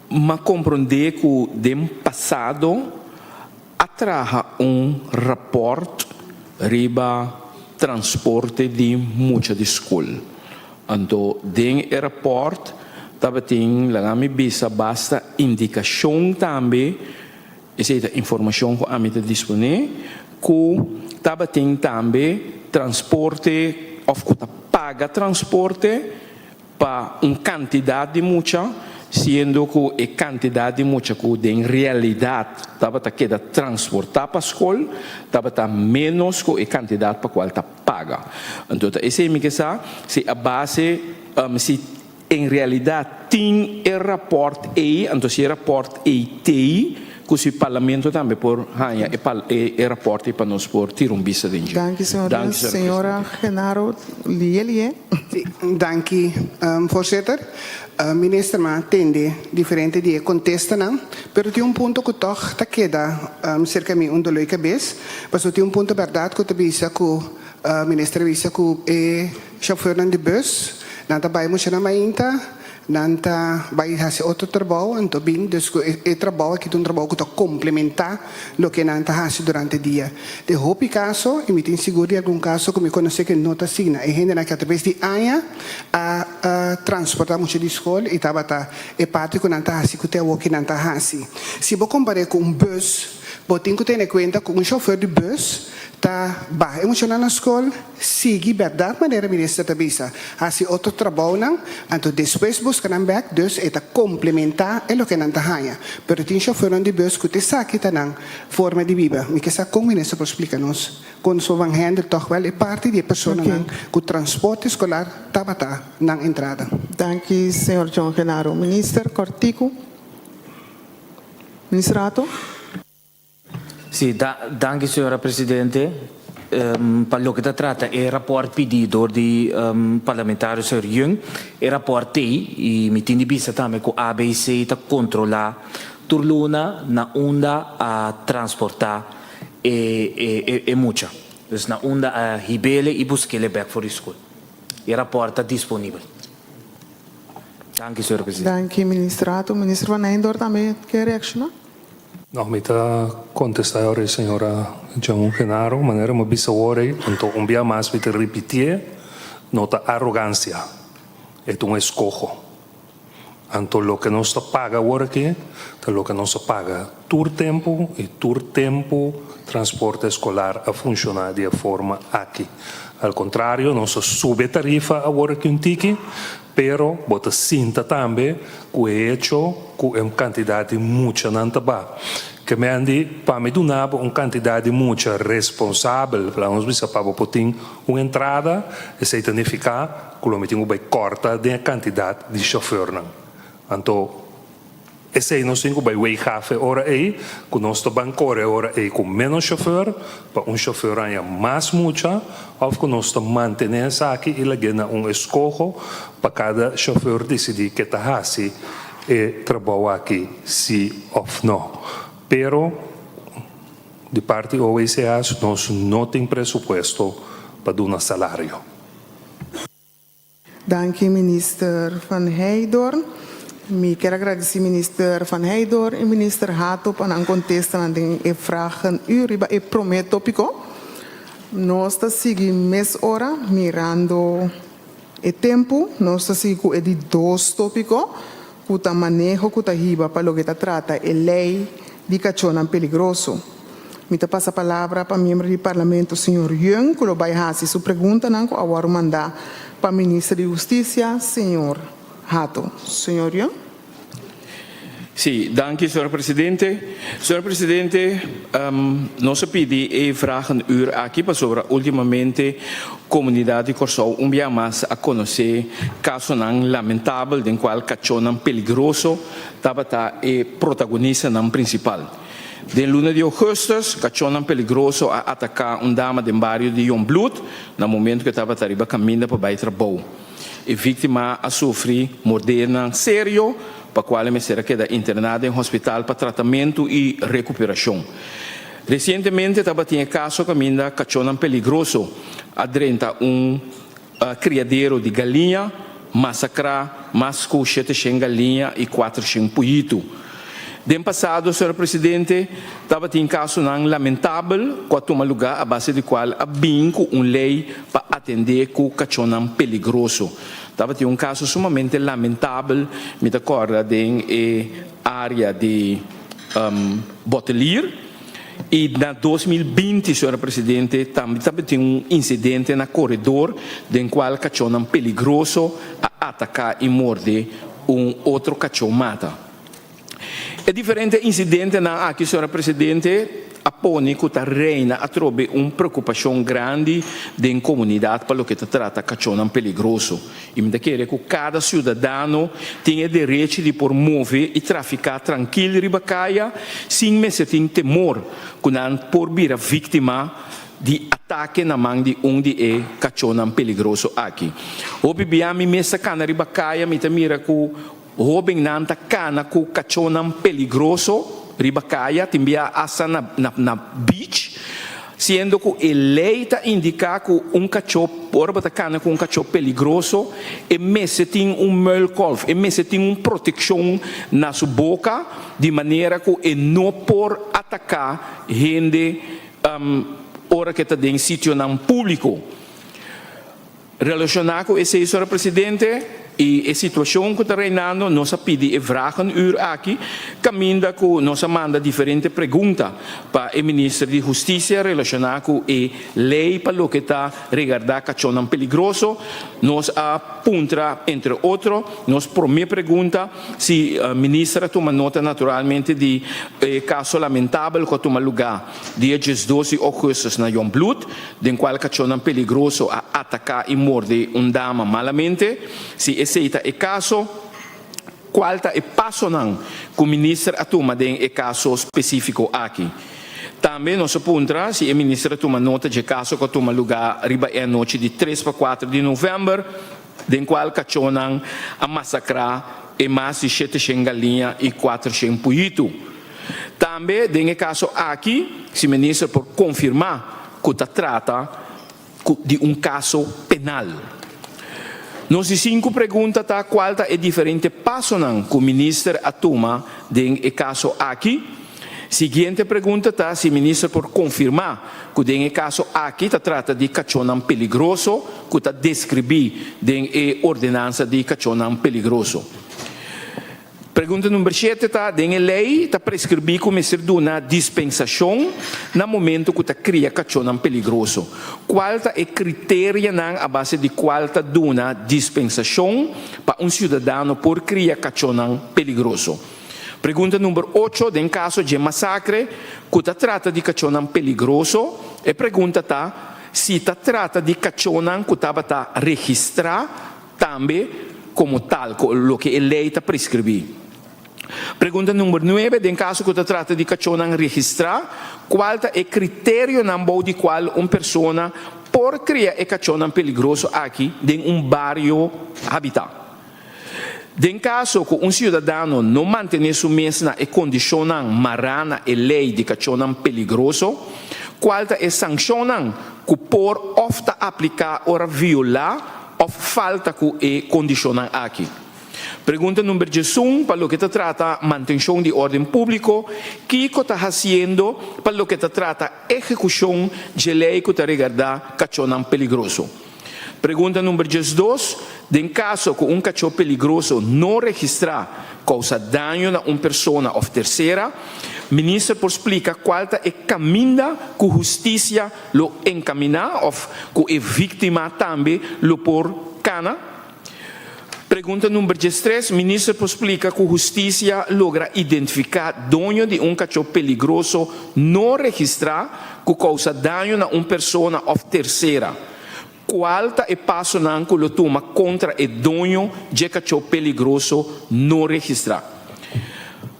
Ma comprende che nel passato attraha un rapport riba trasporte di mucha di school. Anto den rapport tabating langami bisa basta indicação tambe essa informação que a mita dispone que tabating tambe transporte of que paga transporte para quantidade de mucha sendo que a quantidade de mucha que em realidade estava queda transportar para a escola estava menos que a quantidade para qual está paga. Então esse é o que se a base se em realidade tem o rapport e então se o rapport e tem que o parlamento também por ganhar e rapporto para nós por tirar vista de gente. Danke, senhora. Senhora Genaro, Lielie. Danke, voorzitter. Minister, ma attende differente di contesta, però ti un punto che toch ta queda cerca mi un dolore cabeça, mas ti un punto verdade que tabisa que minister visa que é chauffeur de bus, nanta vai mo na mainta, nanta vai hasi outro trabalho, então bem, dus é trabalho que um trabalho que tá complementar lo que nanta hasi durante o dia. De hopi caso, e me tem seguro de algum caso que me conhece que não tá signa, e gente na que através de anha a transportar muito de escola e tava é parte que nanta hasi que tem o que nanta hasi. Se vou comparar com um bus, tem que ter em conta que um chauffeur de bus tá bah emocional na escola sigue verdade maneira ministra tabisa assim outro trabalho não então depois busca na back dus é tá complementar é o que não tá ganha pero tem chauffeur de bus que te saque tá não forma de vida me que sa com ministra para explicar-nos quando so van handle toch wel é parte de pessoa não que o transporte escolar tá na entrada. Danke, senhor John Genaro. Minister Cortico. Ministrato. Sì, danke signora Presidente. Per lo che tratta il rapporto pedido di parlamentare signor Jung, il rapporto i mitini bisa tame con ABC ta controlla turluna na onda a transportar e mucha. Dus na onda a hibele e buskele back for school. Il rapporto è disponibile. Danke signora Presidente. Danke, ministrato. Minister Van Heydor também quer reaccionar? No, mi ta contestar ora signora Jean Genaro, manera ma bisa ora, então dia mais mi te repetir, nota arrogancia, é um escojo. Então lo que não se paga ora aqui, é lo que não se paga tur tempo e tur tempo transporte escolar a funcionar de forma aqui. Al contrario, não se sube tarifa agora que um tiki, pero bota sinta também que é hecho com uma quantidade muita nantaba. Que me andi para me donar uma quantidade muita responsável para nós bisa para poder uma entrada e se significa que o meeting vai corta de quantidade de chauffeur não. Então esse nós temos que vai cafe hora aí, que nós também corre hora aí com menos chauffeur, para chauffeur ainda mais muita, ou que nós também manter isso aqui e ganhar escolho para cada chauffeur decidir que está assim e trabalhar aqui, sim ou não. Pero, de parte do OECA, nós não temos presupuesto para dar um salário. Dank u, minister Van Heijdoorn. Ik quero agradecer minister Van Heijdoorn en minister Hato para não contestar e vragen u e prometo tópico. Nós está seguindo mês hora mirando o tempo, nós está seguindo de 2 tópicos, que está manejo que está riba para o que está trata a lei de cachorro peligroso. Me passa a palavra para o membro do parlamento, senhor Young, que vai fazer sua pergunta, não, que agora mandar para o ministro de Justiça, senhor Hato. Senhor Young? Sì, dank u, signor Presidente. Signor Presidente, nós pedimos e vragen u aqui para sobre ultimamente comunidade de Corsou dia mais a conhecer caso lamentável de qual cachorro peligroso estava e protagonista principal. De luna de agosto, cachorro peligroso a atacar dama do bairro de Jongbloed no momento que estava arriba caminhando para baixo trabalho. E vítima a sofrer mordida sério, para a qual me será queda internada em hospital para tratamento e recuperação. Recentemente estava tinha caso caminho cachorro peligroso adrenta criadeiro de galinha, massacrar mais de 700 galinhas e 400 pollitos. No passado, senhor Presidente, estava tinha caso lamentável que toma lugar a base de qual a binco lei para atender com cachorro peligroso. Estava tinha caso sumamente lamentável, me recorda de área de Bottelier. E na 2020, senhor Presidente, também tinha incidente no corredor, em qual cachorro peligroso a atacar e morder outro cachorro mata. É diferente incidente aqui, senhora Presidente, a pone que a reina a trobe preocupação grande da comunidade para o que trata cachorro peligroso. E me quer que cada cidadão tenha direito de promover e traficar tranquilo e ribacaia, sem me ter temor que não por vir a vítima de ataque na mão de de cachorro peligroso aqui. O bibiami me sacana ribacaia, me mira que Robin nanta cana com cachorro peligroso, ribacaia, timbia asa na beach, sendo que a lei indica que cachorro, por bater cana com cachorro peligroso, e messe tem muilkolf, e messe tem proteção na sua boca, de maneira que não por atacar gente, hora que está em sítio público. Relacionado com esse, senhor Presidente, e a situação que está reinando, nós pedimos e vragen aqui, caminha que nós manda diferentes perguntas para o Ministro de Justiça relacionado com a lei para o que está regardar cachorro peligroso. Nós apunta, entre outros, nós primeira pergunta, se a Ministra toma nota naturalmente de caso lamentável que toma lugar dia 12 de agosto na Jongbloed, em qual cachorro peligroso a atacar e morder dama malamente, se esse é caso, qual é o passo que o ministro toma de caso específico aqui. Também nós apontamos, se o ministro toma nota de caso que toma lugar riba a noite de 3 para 4 de novembro, em qual cachorro a massacrar e mais de 700 galinhas e 400 pollitos. Também, em caso aqui, se o ministro por confirmar que trata de caso penal. Nós 5 perguntas qual é diferente passo que o ministro toma em caso aqui. Seguinte pergunta se o ministro por confirmar que em caso aqui trata de cachorro peligroso, que está descrever em ordenança de cachorro peligroso. Pergunta número 7 tá, tem lei tá prescrever como ser uma dispensação no momento que tá cria cachorro peligroso. Qual tá é critério na base de qual tá uma dispensação para cidadão por criar cachorro peligroso. Pergunta número 8, em caso de massacre, que tá trata de cachorro peligroso, e pergunta tá se tá trata de cachorro que tá registrar também como tal, o que a lei está prescrever. Pergunta número 9, em caso que se trata de cachorro registrar, qual é o critério na base de qual uma pessoa pode criar um cachorro peligroso aqui em bairro habitado. Em caso que um cidadão não mantém sua mesma condição marana e lei de cachorro peligroso, qual é a sanção que pode ofta aplicar ou violar ou falta que condição aqui. Pergunta número 11, para o que se trata manutenção de ordem público, que está fazendo para o que se trata execução de lei que está regarda cachorro peligroso. Pergunta número 12, em caso que um cachorro peligroso não registrar causa dano a uma pessoa ou terceira, o ministro pode explicar qual é o caminho que a justiça lo encamina ou que a vítima também lo por cana. Pergunta número 13, o ministro explica que a justiça logra identificar dono de um cachorro peligroso não registrar que causa dano a uma pessoa ou terceira. Qual é o passo que lo toma contra o dono de cachorro peligroso não registrar?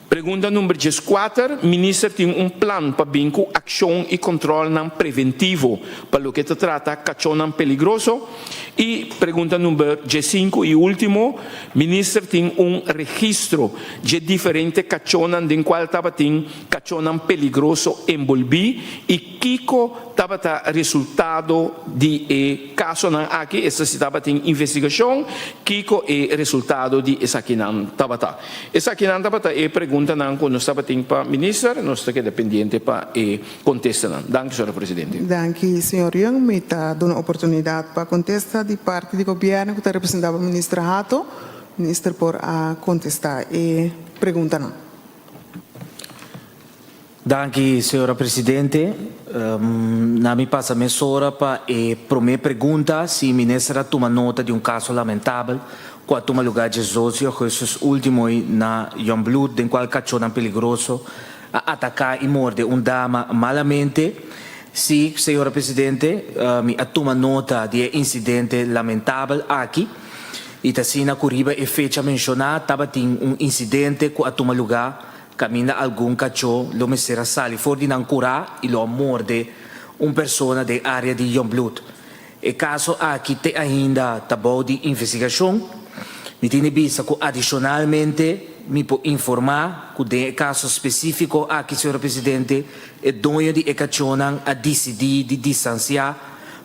Pergunta número 14, o ministro tem plano para vir com ação e controle preventivo para o que se trata de cachorro peligroso. E pergunta número 15 e último, o ministro tem registro de diferentes cachorros em qual estava cachorro peligroso envolvido e Kiko estava resultado de caso aqui, essa estava em investigação, Kiko é resultado de essa aqui não estava. Essa aqui não estava é pergunta que nós estava para o ministro, nós estamos dependentes para contestar. Danke, senhor presidente. Danke, senhor Young. Me está dando a oportunidade para contestar de parte do governo que está representado o ministro Hato. Ministro por contestar e pergunta não. Danke, senhora presidente. Na minha passa mesura para a primeira pergunta, se o ministro toma nota de caso lamentável, qual toma lugar de socio, que é o último na Youngblood, em qual cachorro peligroso a atacar e morder dama malamente. Se, senhora presidente, me toma nota de incidente lamentável aqui, e assim na Curiba e fecha mencionar, estava incidente que toma lugar caminha algum cachorro, lo mesera sali fuori di curar e lo morde pessoa da área de Youngblood. E caso aqui te ainda tabou de investigação, me tiene vista que adicionalmente me pode informar que de caso específico aqui, senhor presidente, é dono de cachorro a decidir de distanciar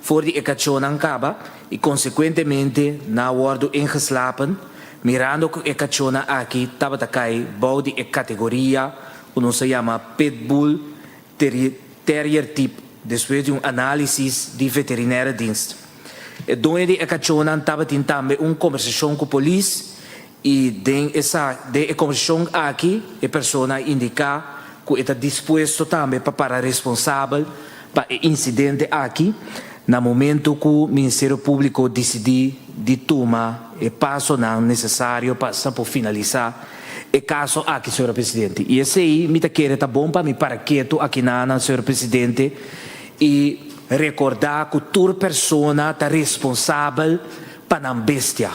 fora de cachorro acaba e consequentemente na hora engeslapen, mirando que o cachorro aqui estava cai bode e categoria que não se chama Pitbull Terrier Type, depois de análise de veterinária dienst. O dono de cachorro estava também conversação com a polícia e essa conversação aqui a pessoa indica que está disposto também para responsável para o incidente aqui no momento que o Ministério Público decidir de tomar o passo necessário para finalizar o caso aqui, senhor presidente. E esse aí, me quer tá bom para me parar quieto aqui senhor presidente, e recordar que toda pessoa está responsável para a bestia.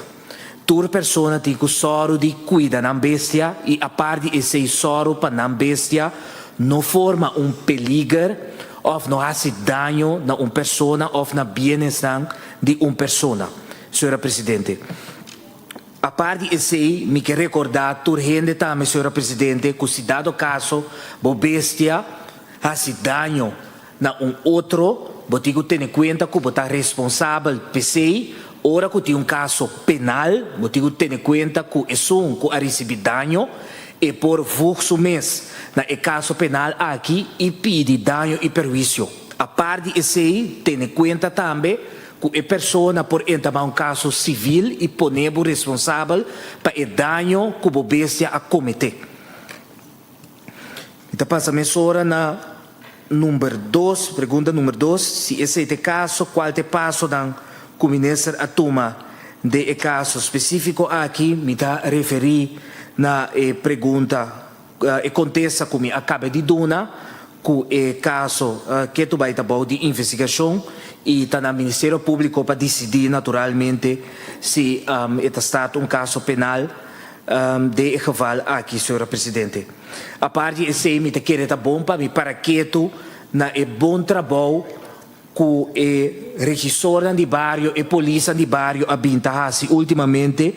Toda pessoa tem que soro de cuidar da bestia e a parte de esse soro para a bestia não forma peligro ou não faz dano a uma pessoa ou na bem-estar de uma pessoa. Senhora Presidente, a parte disso, me quer recordar toda gente também, senhora Presidente, que se dado caso, a bestia faz dano a outro, você tem que ter em conta que você está responsável por si. Ora que tem caso penal, você tem que ter em conta que é um que recebe dano e por fluxo mês na caso penal aqui e pede dano e prejuízo. A parte disso, tem em conta também que a pessoa por entamar um caso civil e poner o responsável para o dano que a bestia a cometer. Então, passa a mesura na número 2, pergunta número 2, se esse é o caso, qual é o passo que o ministro a toma de caso específico aqui, me dá referir na pergunta, e contesta como acaba de dar, que é caso que tu vai estar de investigação e está no Ministério Público para decidir naturalmente se está caso penal de geval aqui, senhora Presidente. A parte de me querer tá bom para que tu na bom trabalho que regissora de bairro e polícia de bairro abintahasi ultimamente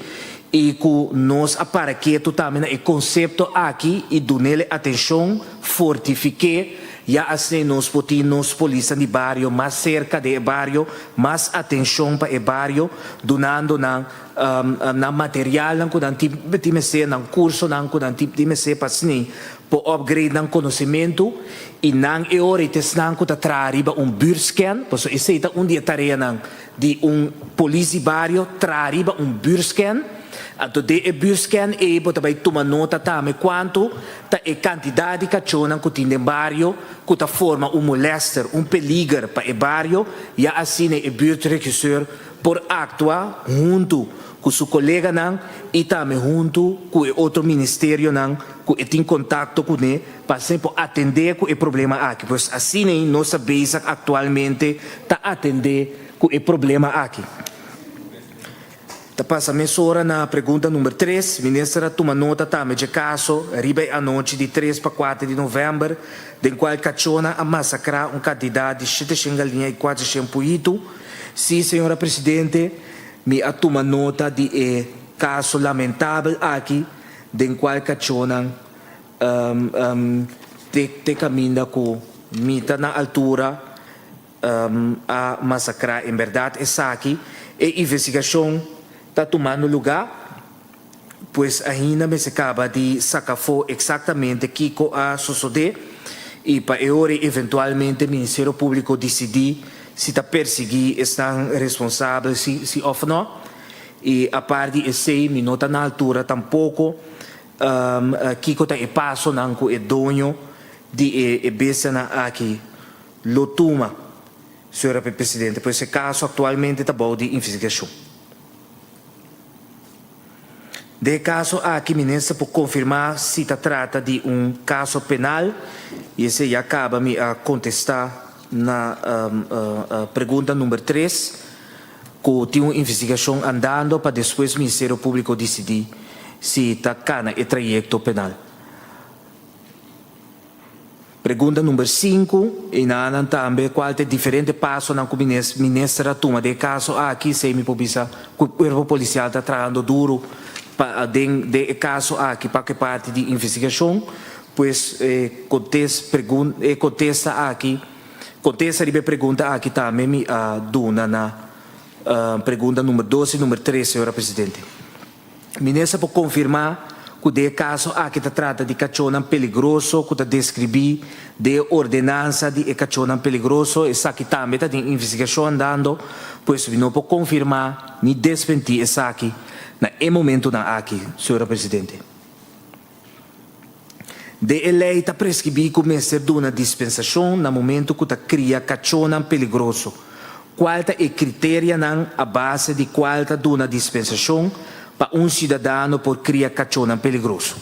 e que nós para que tu também o conceito aqui e do nele atenção fortifique já assim nós podemos polícia de bairro mais cerca do bairro mais atenção para o bairro donando na material não quando time se na curso não quando time se para sim por upgrade ng conhecimento e não é hora de não que trariba buurscan, pois isso é dia tarefa não de polícia bairro trariba buurscan. Então, de buurscan é para tomar nota também quanto a quantidade de cachorros que tem no bairro, que forma molester, peligro para o bairro, e assim o buurtregisseur por actuar junto com seu colega não, e também junto com o outro ministério não, que tem contato com ele, para sempre atender com o problema aqui. Pois assim nossa base atualmente está atender com o problema aqui. Passa a mesura na pergunta número 3. Ministra toma nota também de caso, arriba a noite de 3 para 4 de novembro, em qual cachona a massacrar candidato de 700 linhas e 400. Sim, senhora Presidente, me toma nota de caso lamentável aqui, em qual cachona te caminha com mita na altura a massacrar. Em verdade, essa aqui é investigação está tomando lugar, pois ainda me se acaba de sacar exatamente o que a suceder e para eventualmente o Ministério Público decidir se está perseguir, estão responsáveis, se ou não. E a parte de esse, me nota na altura tampouco que está e passo não com o dono de bestia aqui, lo toma, senhora Presidente, pois esse caso atualmente está bom de investigação. De caso aqui, ministra, por confirmar se trata de caso penal, e esse já acaba me a contestar na pergunta número 3, que tem uma investigação andando para depois o Ministério Público decidir se está cana e trajeto penal. Pergunta número 5, e na também qual é diferente passo na que o ministra toma. De caso aqui, se me pobisa, o corpo policial está trabalhando duro de caso aqui para que parte de investigação, pois contesta aqui, contesta a pergunta aqui também me dona na pergunta número 12 e número 13, senhora Presidente. Ministra, por confirmar que de caso aqui se trata de cachorro peligroso, que está descrever de ordenança de cachorro peligroso, essa aqui também está em investigação andando, pois não pode confirmar nem desmentir essa aqui. É momento na aqui, senhora Presidente. De lei está prescrever começar de uma dispensação no momento que está cria cachorro peligroso. Qual é o critério a base de qual está de uma dispensação para cidadão por criar cachorro peligroso?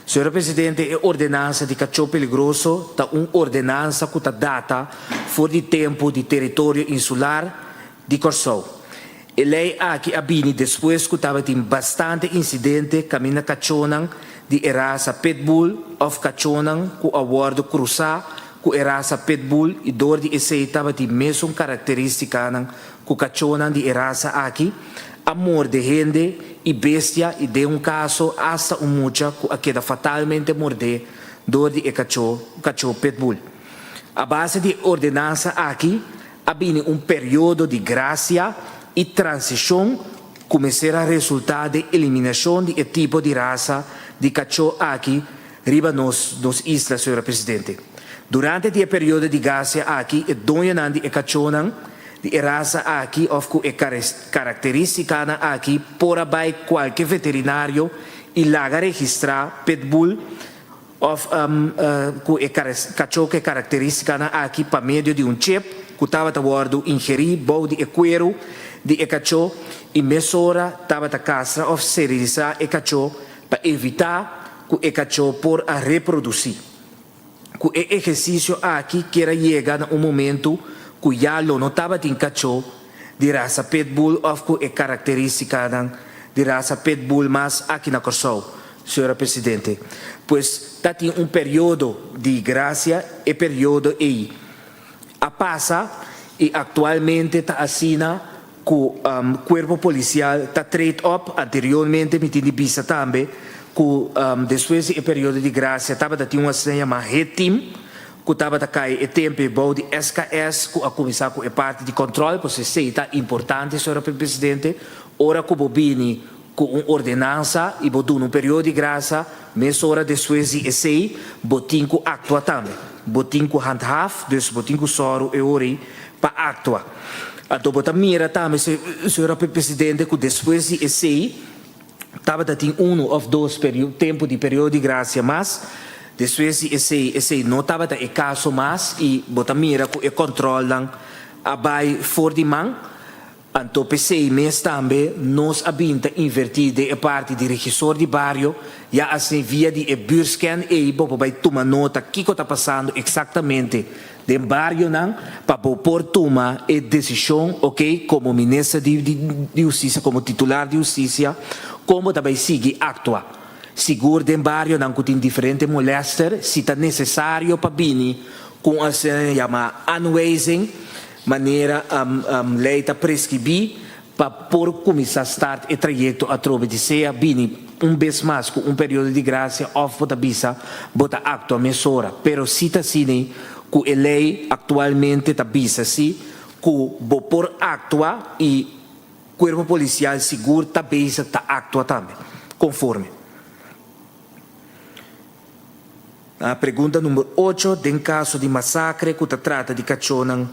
Senhora Presidente, a ordenança de cachorro peligroso está uma ordenança que está data fora de tempo de território insular de Corsou. E lei aqui abini depois que estava tendo bastante incidente caminho cachorro de raça pitbull of cachorro com a bordo cruzar com a raça pitbull e dor de esse estava tendo mesmo característica com cachorro de raça aqui, amor de gente e bestia e de caso hasta mucha que queda fatalmente morder dor de cachorro pitbull. A base de ordenança aqui abini período de graça e transição começará a resultar de eliminação de tipo de raça de cachorro aqui, riba nos islas, senhora Presidente. Durante o período de graça aqui, o dono de cachorro de raça aqui of ku característica na aqui por abai qualquer veterinário e laga registrar pitbull of ku cachorro que característica na aqui para meio de chip que estava taward ingerir bom de cuero de cachorro e mesura estava ta castra of sterilizar cachorro para evitar que cachorro por a reproduzir. Que o exercício aqui que chega no momento que já lo notava em cachorro de raça pitbull ou que característica de raça pitbull mas aqui na Corsol, senhora Presidente. Pois tem período de graça e período aí. A passa e atualmente está assina que o corpo policial está trade-up anteriormente, me tinha vista também que depois do período de graça estava a ter uma senha chamada Red Team, que estava a cair o tempo bom de SKS, que a começar com a parte de controle, porque sei está importante, senhora Presidente, ora que o bini com uma ordenança e botar um período de graça, mas ora depois de esse, botin com actua também, botin com handhaf, dus botin com soro e ori para actua. A dobota mira também, senhora Presidente, que depois de esse estava a ter ou dois tempo de período de graça, mas depois esse não estava a ter caso mais e bota mira que controlam a bai for de man, então pensei mês também nós abinta invertir de parte de regissor de bairro já assim via de buurscan e bobo vai tomar nota que está passando exatamente de bairro não para por tomar a decisão, ok, como ministro de justiça, como titular de justiça, como também seguir actuar. Seguro de bairro não tem diferente molester, se está necessário para bini com a se chama unwasing, maneira lei está prescrever para por começar a start o trajeto a trobe de seja bini vez mais com período de graça of bota bisa bota acto a mesura, pero se está assim que a lei atualmente está bisa assim que bo por actua e corpo policial seguro está bisa está actua também conforme. A pergunta número 8, em caso de massacre que trata de cachorro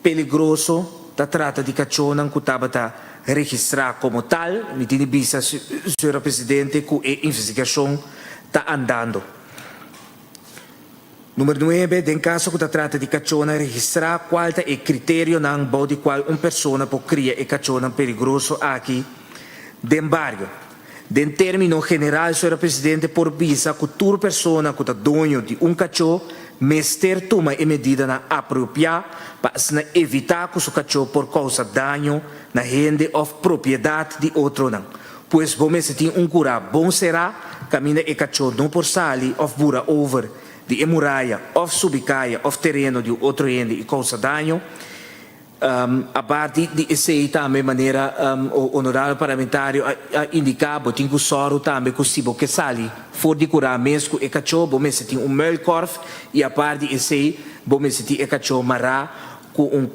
peligroso, trata de cachorro que estava registrar como tal, me tem vista, senhora Presidente, que a investigação está andando. Número 9, em caso que trata de cachorro registrar qual é o critério na de qual uma pessoa pode criar cachorro perigoso aqui dentro do bairro. De termino general, senhora Presidente, por visa que toda pessoa que é dono de cachorro, mester toma a medida apropriada para evitar que o cachorro por causa dano na renda ou propriedade de outro não. Pois bom se tem cura bom será, caminha e cachorro não por sair ou bura over de muralha ou subicaia ou terreno de outro renda e causa dano. A parte de essa também maneira o honorário parlamentar indicar que tem soro também possível que sali for de curar mesmo e cachorro bom se tem melkorf e a parte de essa bom se tem cachorro mará com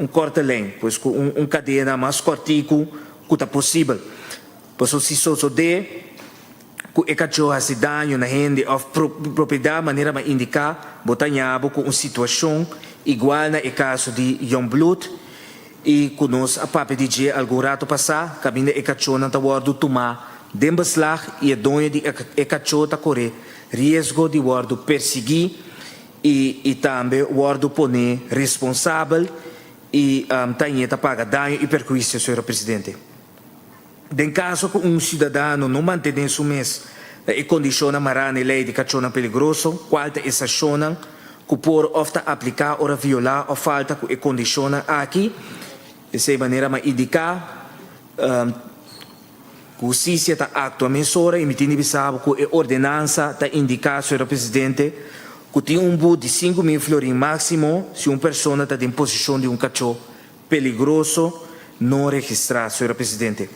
corte lém pois com cadena mais cortico que tá possível pois se só de que cachorro se dano na renda ou propriedade maneira para indicar botanhabo com uma situação igual no caso de Youngblood e conosco a papo de dia algum rato passar caminha e cachorro não está guardo tomar dembeslag e a dona de cachorro está correr risco de guardo perseguir e também guardo poner responsável e está paga dano e perjuízo, senhora Presidente. Em caso que cidadão não mantém seu mês e condiciona a lei de cachorro perigoso, qual é essa zona que por ofta aplicar ou violar ou falta que condiciona aqui, dessa maneira mas indicar que a justiça está atuando e me tem sabe que a ordenança está indicar, senhora Presidente, que tem boot de 5.000 florins máximo se uma pessoa está em posição de cachorro perigoso não registrado, senhora Presidente.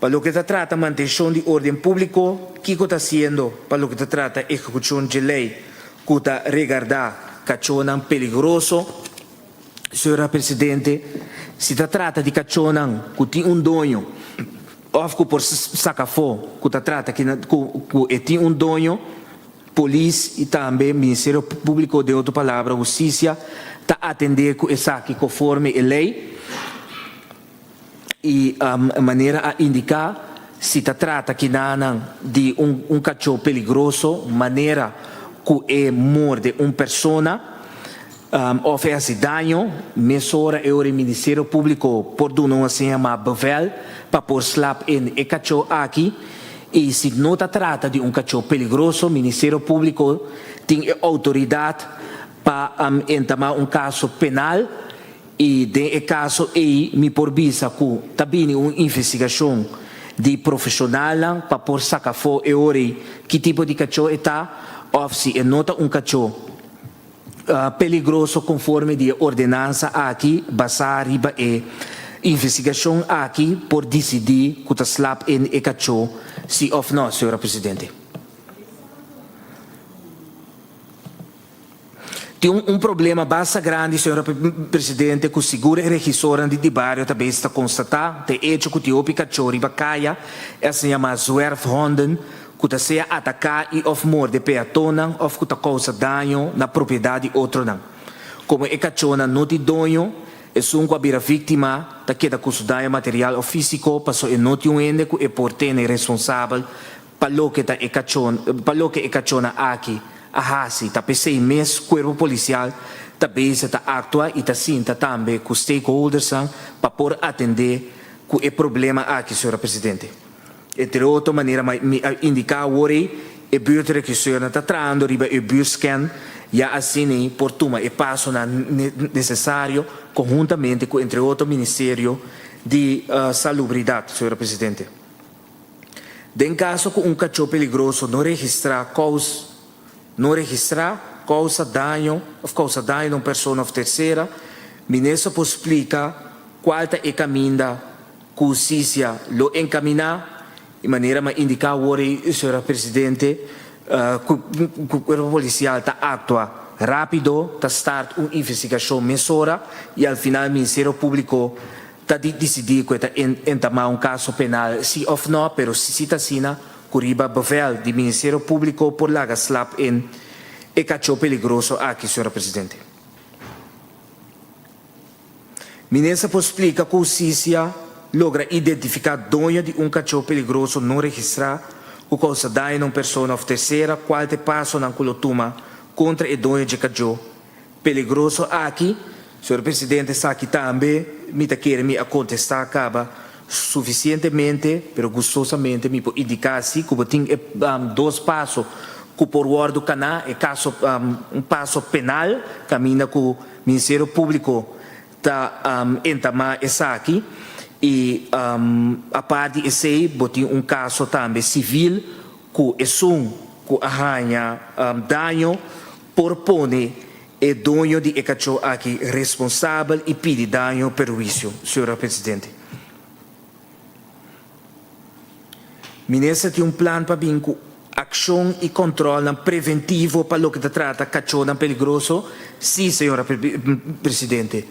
Para o que se trata de manutenção de ordem público, o que está sendo para o que se trata de execução de lei que está regardar cachorro perigoso, senhora Presidente, se trata de cachorro que tem dono, ou que por sacar fogo, que trata que tem dono, polícia e também Ministério Público de outra palavra, Justiça, está atender com essa aqui conforme a lei e a maneira a indicar se trata que de cachorro perigoso, maneira que morde uma pessoa, oferece dano, mesura é o Ministério Público por não se chama bevel para pôr slap em cachorro aqui. E se não trata de cachorro perigoso, o Ministério Público tem autoridade para entamar caso penal e de caso me por visa que também uma investigação de profissional para por sacar fora que tipo de cachorro está ou se é nota cachorro perigoso conforme de ordenança aqui basar riba e investigação aqui por decidir que está slap em cachorro se ou não, senhora Presidente. Tem problema bastante grande, senhora Presidente, que o seguro e registro de bairro também está constatado, de hecho que o cachorro riba caia, se chama zwerfhonden, que se atacar e of morde peatona, of que causa dano na propriedade de outro não. Como é cachorro não tem dano, é um que a vítima da queda com dano material ou físico, passou e não tem ende que é portene responsável para o que é cachorro aqui. Ahasi, tapi 6 meses, corpo policial, também está atua e está sinta também com os stakeholders para por atender com o problema aqui, senhora Presidente. Entre outra maneira, me indicar hoje, e buurten que a senhora está trazendo, riba e buurscan, já assim, por toma e passo necessário, conjuntamente com, entre outro, Ministério de Salubridade, senhora Presidente. Em caso que cachorro perigoso não registrar causa dano a uma pessoa terceira, o ministro pode explicar qual é o caminho que a justiça lo encaminha, de maneira a indicar hoje, senhora Presidente, que o corpo policial está atua rápido, está start uma investigação mesura e ao final o Ministério Público está decidir que está entamar caso penal, sim ou não, mas se está assim, Curiba bevel do Ministério Público por laga slap em cachorro perigoso aqui, senhora Presidente. Ministra pode explicar que a justiça logra identificar dono de cachorro perigoso não registrar, que causa dano a uma pessoa terceira, qual te passa na colotuma contra o dono de cachorro perigoso aqui, senhora Presidente, está aqui também, me quer me contestar acaba suficientemente, pero gustosamente me pode indicar se que tem 2 passos que por ordem do canal é caso passo penal caminha que o Ministério Público está entamar essa aqui e a parte desse tem caso também civil que é que arranha dano por pone o dono de cachorro aqui responsável e pede dano perjuízo, senhora Presidente. Ministra tem plano para vir com ação e controle preventivo para o que trata cachorro perigoso? Sim, senhora Presidente.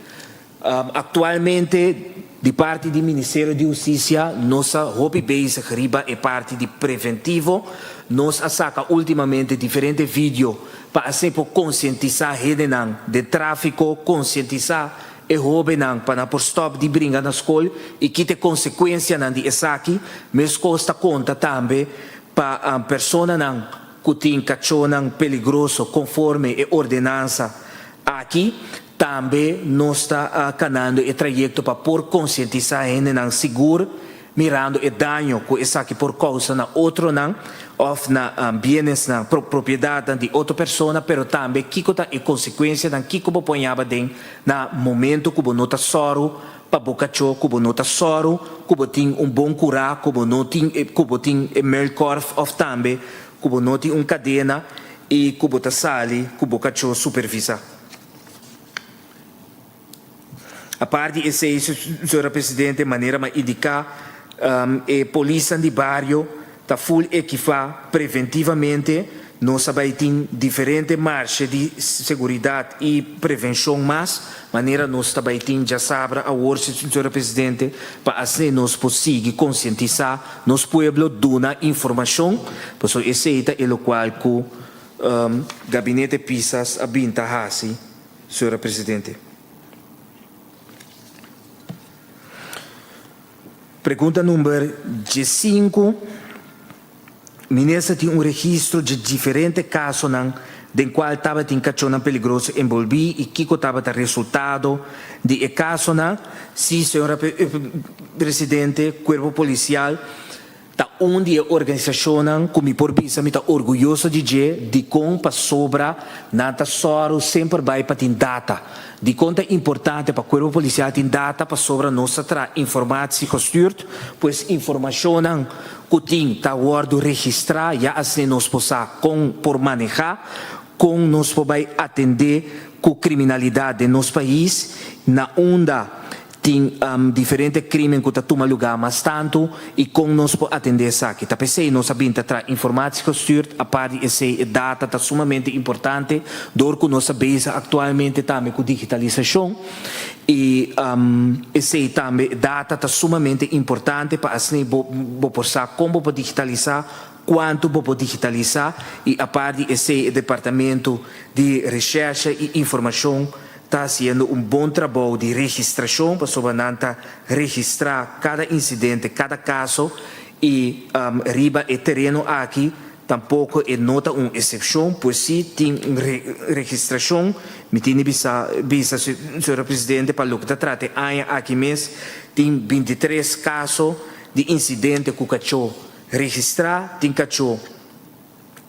Atualmente, de parte do Ministério de Justiça, nossa hobby base riba é parte de preventivo. Nós saca ultimamente diferentes vídeos para sempre conscientizar a rede de tráfico, conscientizar e houve para por stop de brincar na escola e que tem consequência de essa aqui, mas custa conta também para a pessoa que tem cachorro perigoso conforme a ordenança aqui, também nós está canando o trajeto para por conscientizar a gente seguro, mirando o dano que essa aqui por causa na outro ou na bienes na propriedade de outra pessoa, pero também que está a consequência de que como ponhava dentro na momento que não está soro para boca cho, que não está soro, que tem bom curar, que não tem melhor ou também que não tem cadena e que está sali, que boca cho supervisa. A parte desse, senhora Presidente, maneira de indicar a polícia de bairro está full equipada preventivamente, nós temos diferentes marchas de segurança e prevenção, mas maneira nós também já sabemos a hoje, senhora Presidente, para assim nós conseguir conscientizar nosso povo, dar informação, por isso esse é o qual gabinete Pisas abinta hasi, senhora presidente. Pergunta número 5. Ministro tem registro de diferentes casos den qual estava em cachorro perigoso envolvido e que estava o resultado de caso se senhora presidente corpo policial ta onde a organização como por bisa me tá orgulhoso de como sobra nata soro sempre vai para ter data de conta importante para o corpo policial ter data para sobra nossa informação gestuurd pois informação que tem tá guardo registrar já assim nos possa com por manejar com nos vai atender com criminalidade no nosso país na onda tem diferentes crimes que toma lugar mas tanto e com nos pode atender isso aqui. Tá pensei nós sabemos tra informação gestuurd a parte essa data tá sumamente importante dor que nós sabemos atualmente também com digitalização e essa também data tá sumamente importante para assim vou passar como para digitalizar quanto vou digitalizar e a parte desse departamento de recherche e informação está fazendo bom trabalho de registração para sobrevivente registrar cada incidente, cada caso e riba e terreno aqui tampouco é nota uma exceção, pois se tem registração, me tem visa, senhora presidente, para o que trata aqui mês, tem 23 casos de incidente com o cachorro registrar, tem cachorro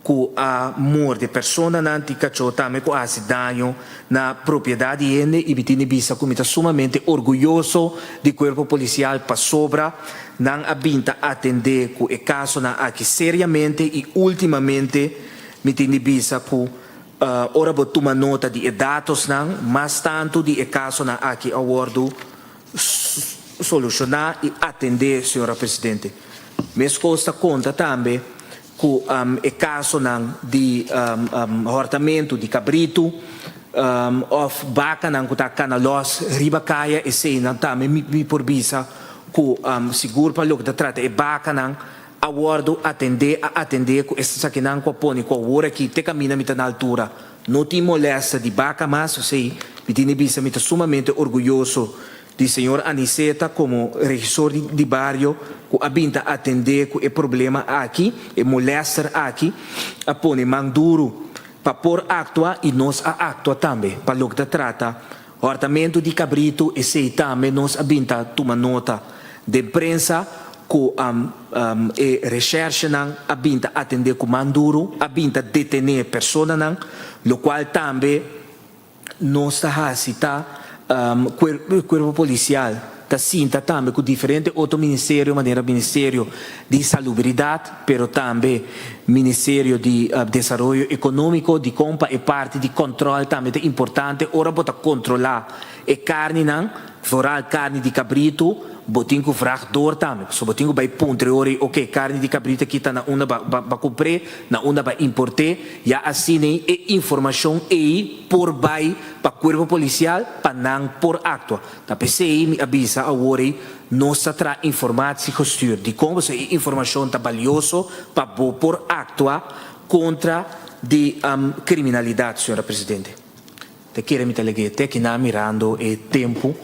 com a morte de pessoa não tem cachorro também com esse dano na propriedade e me tem visa como está sumamente orgulhoso do corpo policial para sobra não abinta atender com o caso aqui seriamente e ultimamente me tem visa com ora vou tomar nota de dados não mas tanto de caso aqui aguardo solucionar e atender senhora presidente mas costa conta também com o caso de hortamento de cabrito of vaca que está canalos ribacaia e sei também me por visa com seguro para o que trata é vaca aguardo atender com essa que não compõe com a hora que te caminha na altura não te molesta de vaca mas sei me tem visa me está sumamente orgulhoso de senhor Aniceta como regissor de bairro que abinta atender com o problema aqui e molestar aqui apone manduro para por actua e nós a actua também para o que trata hortamento de cabrito e sei também nós abinta toma nota de imprensa com e recherche abinta atender com manduro abinta detener pessoa lo qual também nós está corpo policial está sinta também com diferente outro ministério maneira ministério de salubridade pero também ministério de desenvolvimento econômico de compra e parte de controle também é importante ora bota controlar e carne floral carne de cabrito botinho fractor também so botinho vai puntriori ok carne de cabrito que está na onda ba comprar na onda ba importar já assim e informação e por vai para corpo policial para não por actua tá pensei me avisa agora nossa tra informação gestuurd de como essa informação tá valioso para por actua contra de criminalidade senhora presidente te quero me teleguete que na mirando e tempo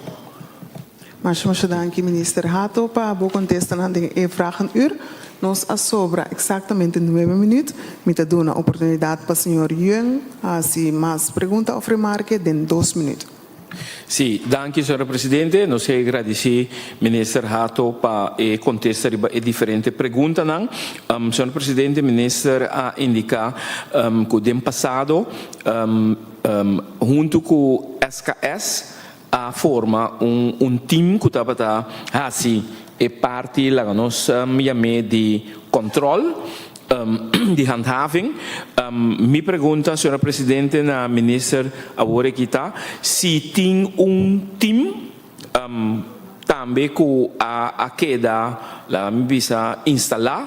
mas dank minister Hato para boa contestar aan de vragenuur. Nos sobra exatamente 9 minutos. Me te dou a oportunidade para o senhor Jung, se mais pergunta ou remarque, em 2 minutos. Sì, danke signora Presidente, noi agradeci Minister Hato per contestare le differenti pregunte. Signor Presidente, Minister ha indicato che nel passato, junto con SKS, a forma un team che stava e parti la nostra di controllo di handhaving. Mi pregunta, signora Presidente, na Minister Awore Kita, si ting un team tambe ku a queda la visa installare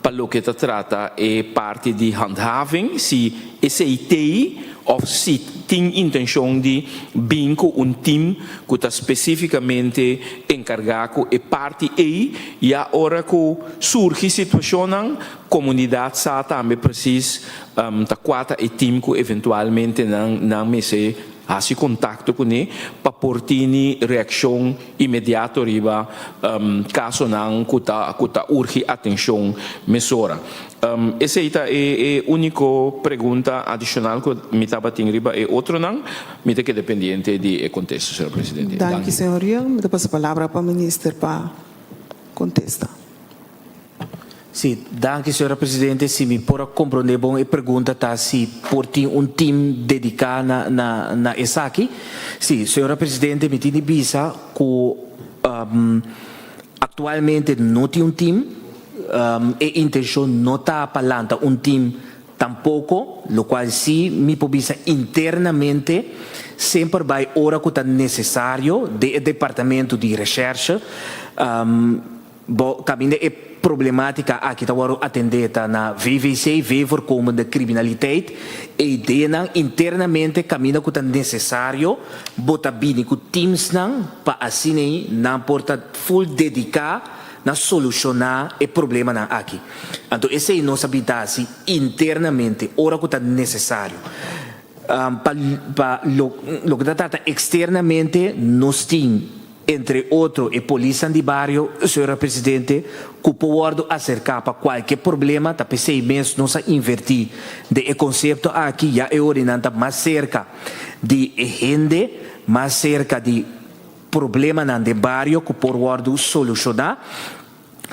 para lo que se trata é parte de handhaving, se SIT of se tem intenção de vir com team que está especificamente encarregado e parte aí e agora que surge situação a comunidade está também precisa tá quatro e team que eventualmente não me se hace contato con ele para portini reação imediata riba caso não kuta urge atenção mesura. Essa é a única pergunta adicional que me estava tendo riba e outro não me que dependente de contexto, senhor presidente. Danke, senhor Ian. Me passa a palavra para o ministro para contestar. Sim, danke, senhora presidente. Se me pode compreender bom a pergunta tá se por ter time dedicado na essa aqui. Sim, senhora presidente, me tem visa que atualmente não tem time e intenção não está falando time tampouco, lo qual sim me pode visa internamente sempre vai hora que está necessário do departamento de recherche também é problemática aqui está agora atendida na VVC, vê voorkomende criminaliteit e dena internamente caminha que é necessário botar bem com teams não para assim não porta full dedicar na solucionar o problema não aqui. Então esse é nossa habilidade internamente ora que é necessário. Para lo que trata externamente nós temos entre outros a polícia de bairro, senhora presidente, que pode acercar para qualquer problema, tá pensei mesmo nós invertir de conceito aqui já é orientado mais cerca de gente, mais cerca de problema na de bairro que pode solucionar,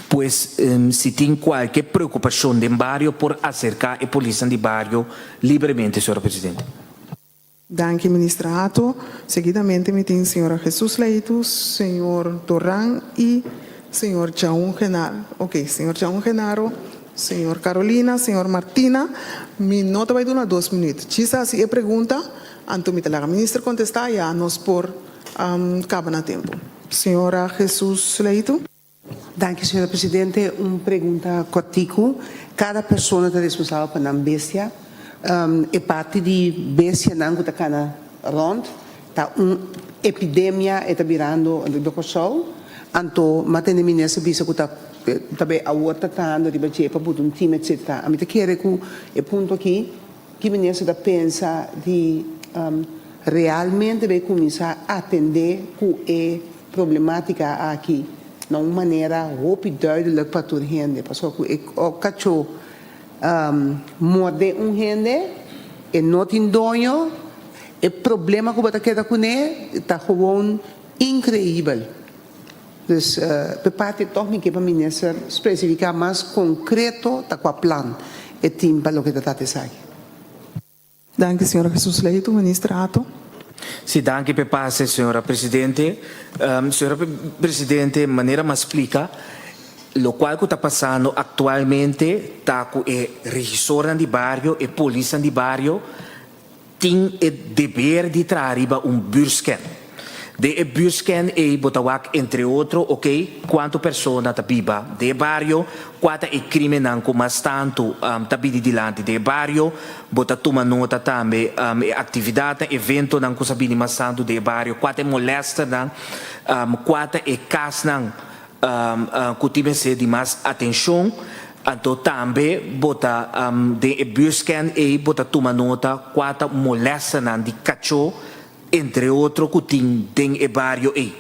pois se tem qualquer preocupação de bairro por acercar a polícia de bairro livremente, senhora presidente. Danke, ministra Hato. Seguidamente me tem senhora Jesus Leito, senhor Doran e senhor Jaun Genaro. Ok, senhor Jaun Genaro, senhor Carolina, senhor Martina. Mi nota vai durar 2 minutos. Chisa, se é pergunta, anto me talaga ministra contestar, já nos por cabo na tempo. Senhora Jesus Leito. Danke, senhora presidente. Uma pergunta cortico. Cada pessoa está responsável por uma bestia. É parte de bestia não que está rond, está epidemia está virando do Kosovo, então matene ministro bisa que está também a outra tanda de bater para botar time etc. A mim te quer que o ponto aqui que ministro da pensa de realmente vai começar a atender com a problemática aqui, de uma maneira muito duidelijk para toda a gente, porque o cachorro morde gente e não tem dono, o problema que você quer com ele está gewoon incrível. Dus per parte toch me que para minister especificar mais concreto da qual plan e team para o que está tendo. Danke, senhora Jesus Leito, ministra Hato. Sì, danke per passe, signora Presidente. Signora Presidente, in maniera ma explica, lo qual che sta passando attualmente, sta con il registore di barrio e polizia di barrio, tem il dever di trarre un buurscan. De buurscan e botawak, entre outros, ok, quanto persona ta biba de barrio, quanta e crime nanco, mas tanto ta bidi dilante de barrio, bota tuma nota tambe atividade, evento nanco sabini mas tanto de barrio, quanta molesta nan, quanta e cas nan, kutime se di mas atenção, então também bota de buurscan e bota tuma nota, quanta molesta nan di cachorro, entre outros que tem e barrio e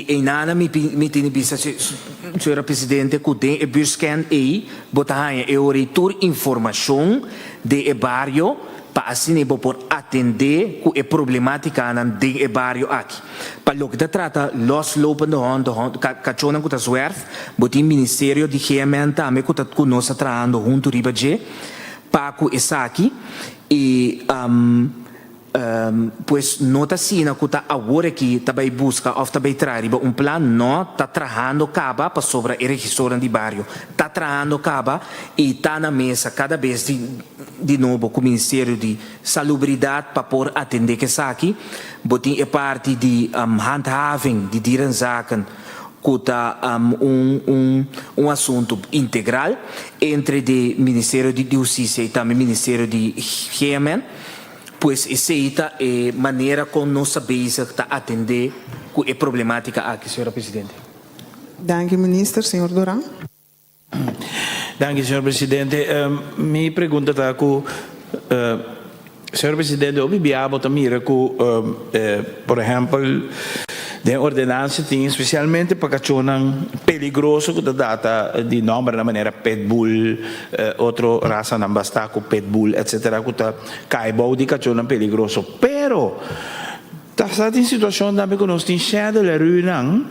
em nada me tem vista senhora presidente que tem e buurscan e botar e orientar informação de e barrio para assim por atender com a problemática de e barrio aqui para o que trata los lopende hand cachona que tá suerte botin ministério de higiene também que tá conosco trabalhando junto ribaje para com essa aqui e pues nota sina que está agora que também busca ou também traz plan não está trabalhando caba para sobre a registrada de bairro está trabalhando caba e está na mesa cada vez de novo com o Ministério de Salubridade para por atender que aqui botin é parte de handhaving de dierenzaken um assunto integral entre o Ministério de Justiça e também o Ministério de Higiene, pois essa é a maneira como nós sabemos atender a problemática aqui, senhora Presidente. Dank u, minister. Senhor Duran. Danke, senhor presidente. Minha pergunta está com senhor presidente, obibiamo também com, por exemplo, de ordenança tem especialmente para cachonan peligroso que data de nome na maneira pitbull, outro raça não basta com pitbull, etc. Que tá caibo de cachonan peligroso. Pero está em situação também que nós temos cheio de ruína.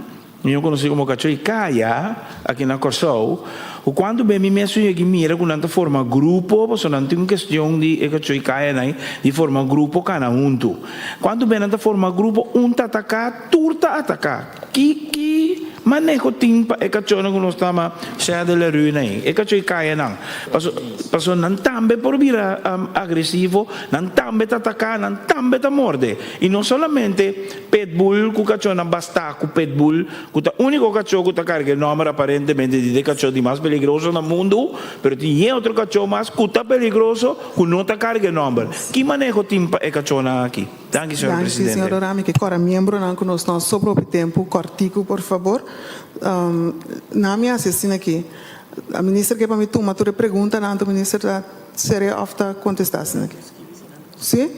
Eu conheci como cachorro e caia aqui na Corsou. Quando bem me messo aqui mira com tanta forma grupo, porque não tem uma questão de cachorro e caia né, de forma grupo cada um. Quando bem tanta forma grupo, tá atacar, turta atacar. Que manejo tem para cachorro que nós estamos cheio de ruína aí. Cachorro e caia não. Passo não também por vir agressivo, não também atacar, não também morde. E não somente pitbull, que o cachorro não basta com pitbull. O único cachorro que está carregando o número aparentemente de cachorro de mais peligroso no mundo, mas tem outro cachorro mais que está peligroso que não está carregando o número. Que manejo tem para cachorro aqui? Danke, senhor presidente. Senhor Dorami, que agora membro não conosco nosso sobre o tempo cortico, por favor. Na minha assistência aqui, a ministra que para mim toma a pergunta, não a ministra seria after contestar aqui. Sim?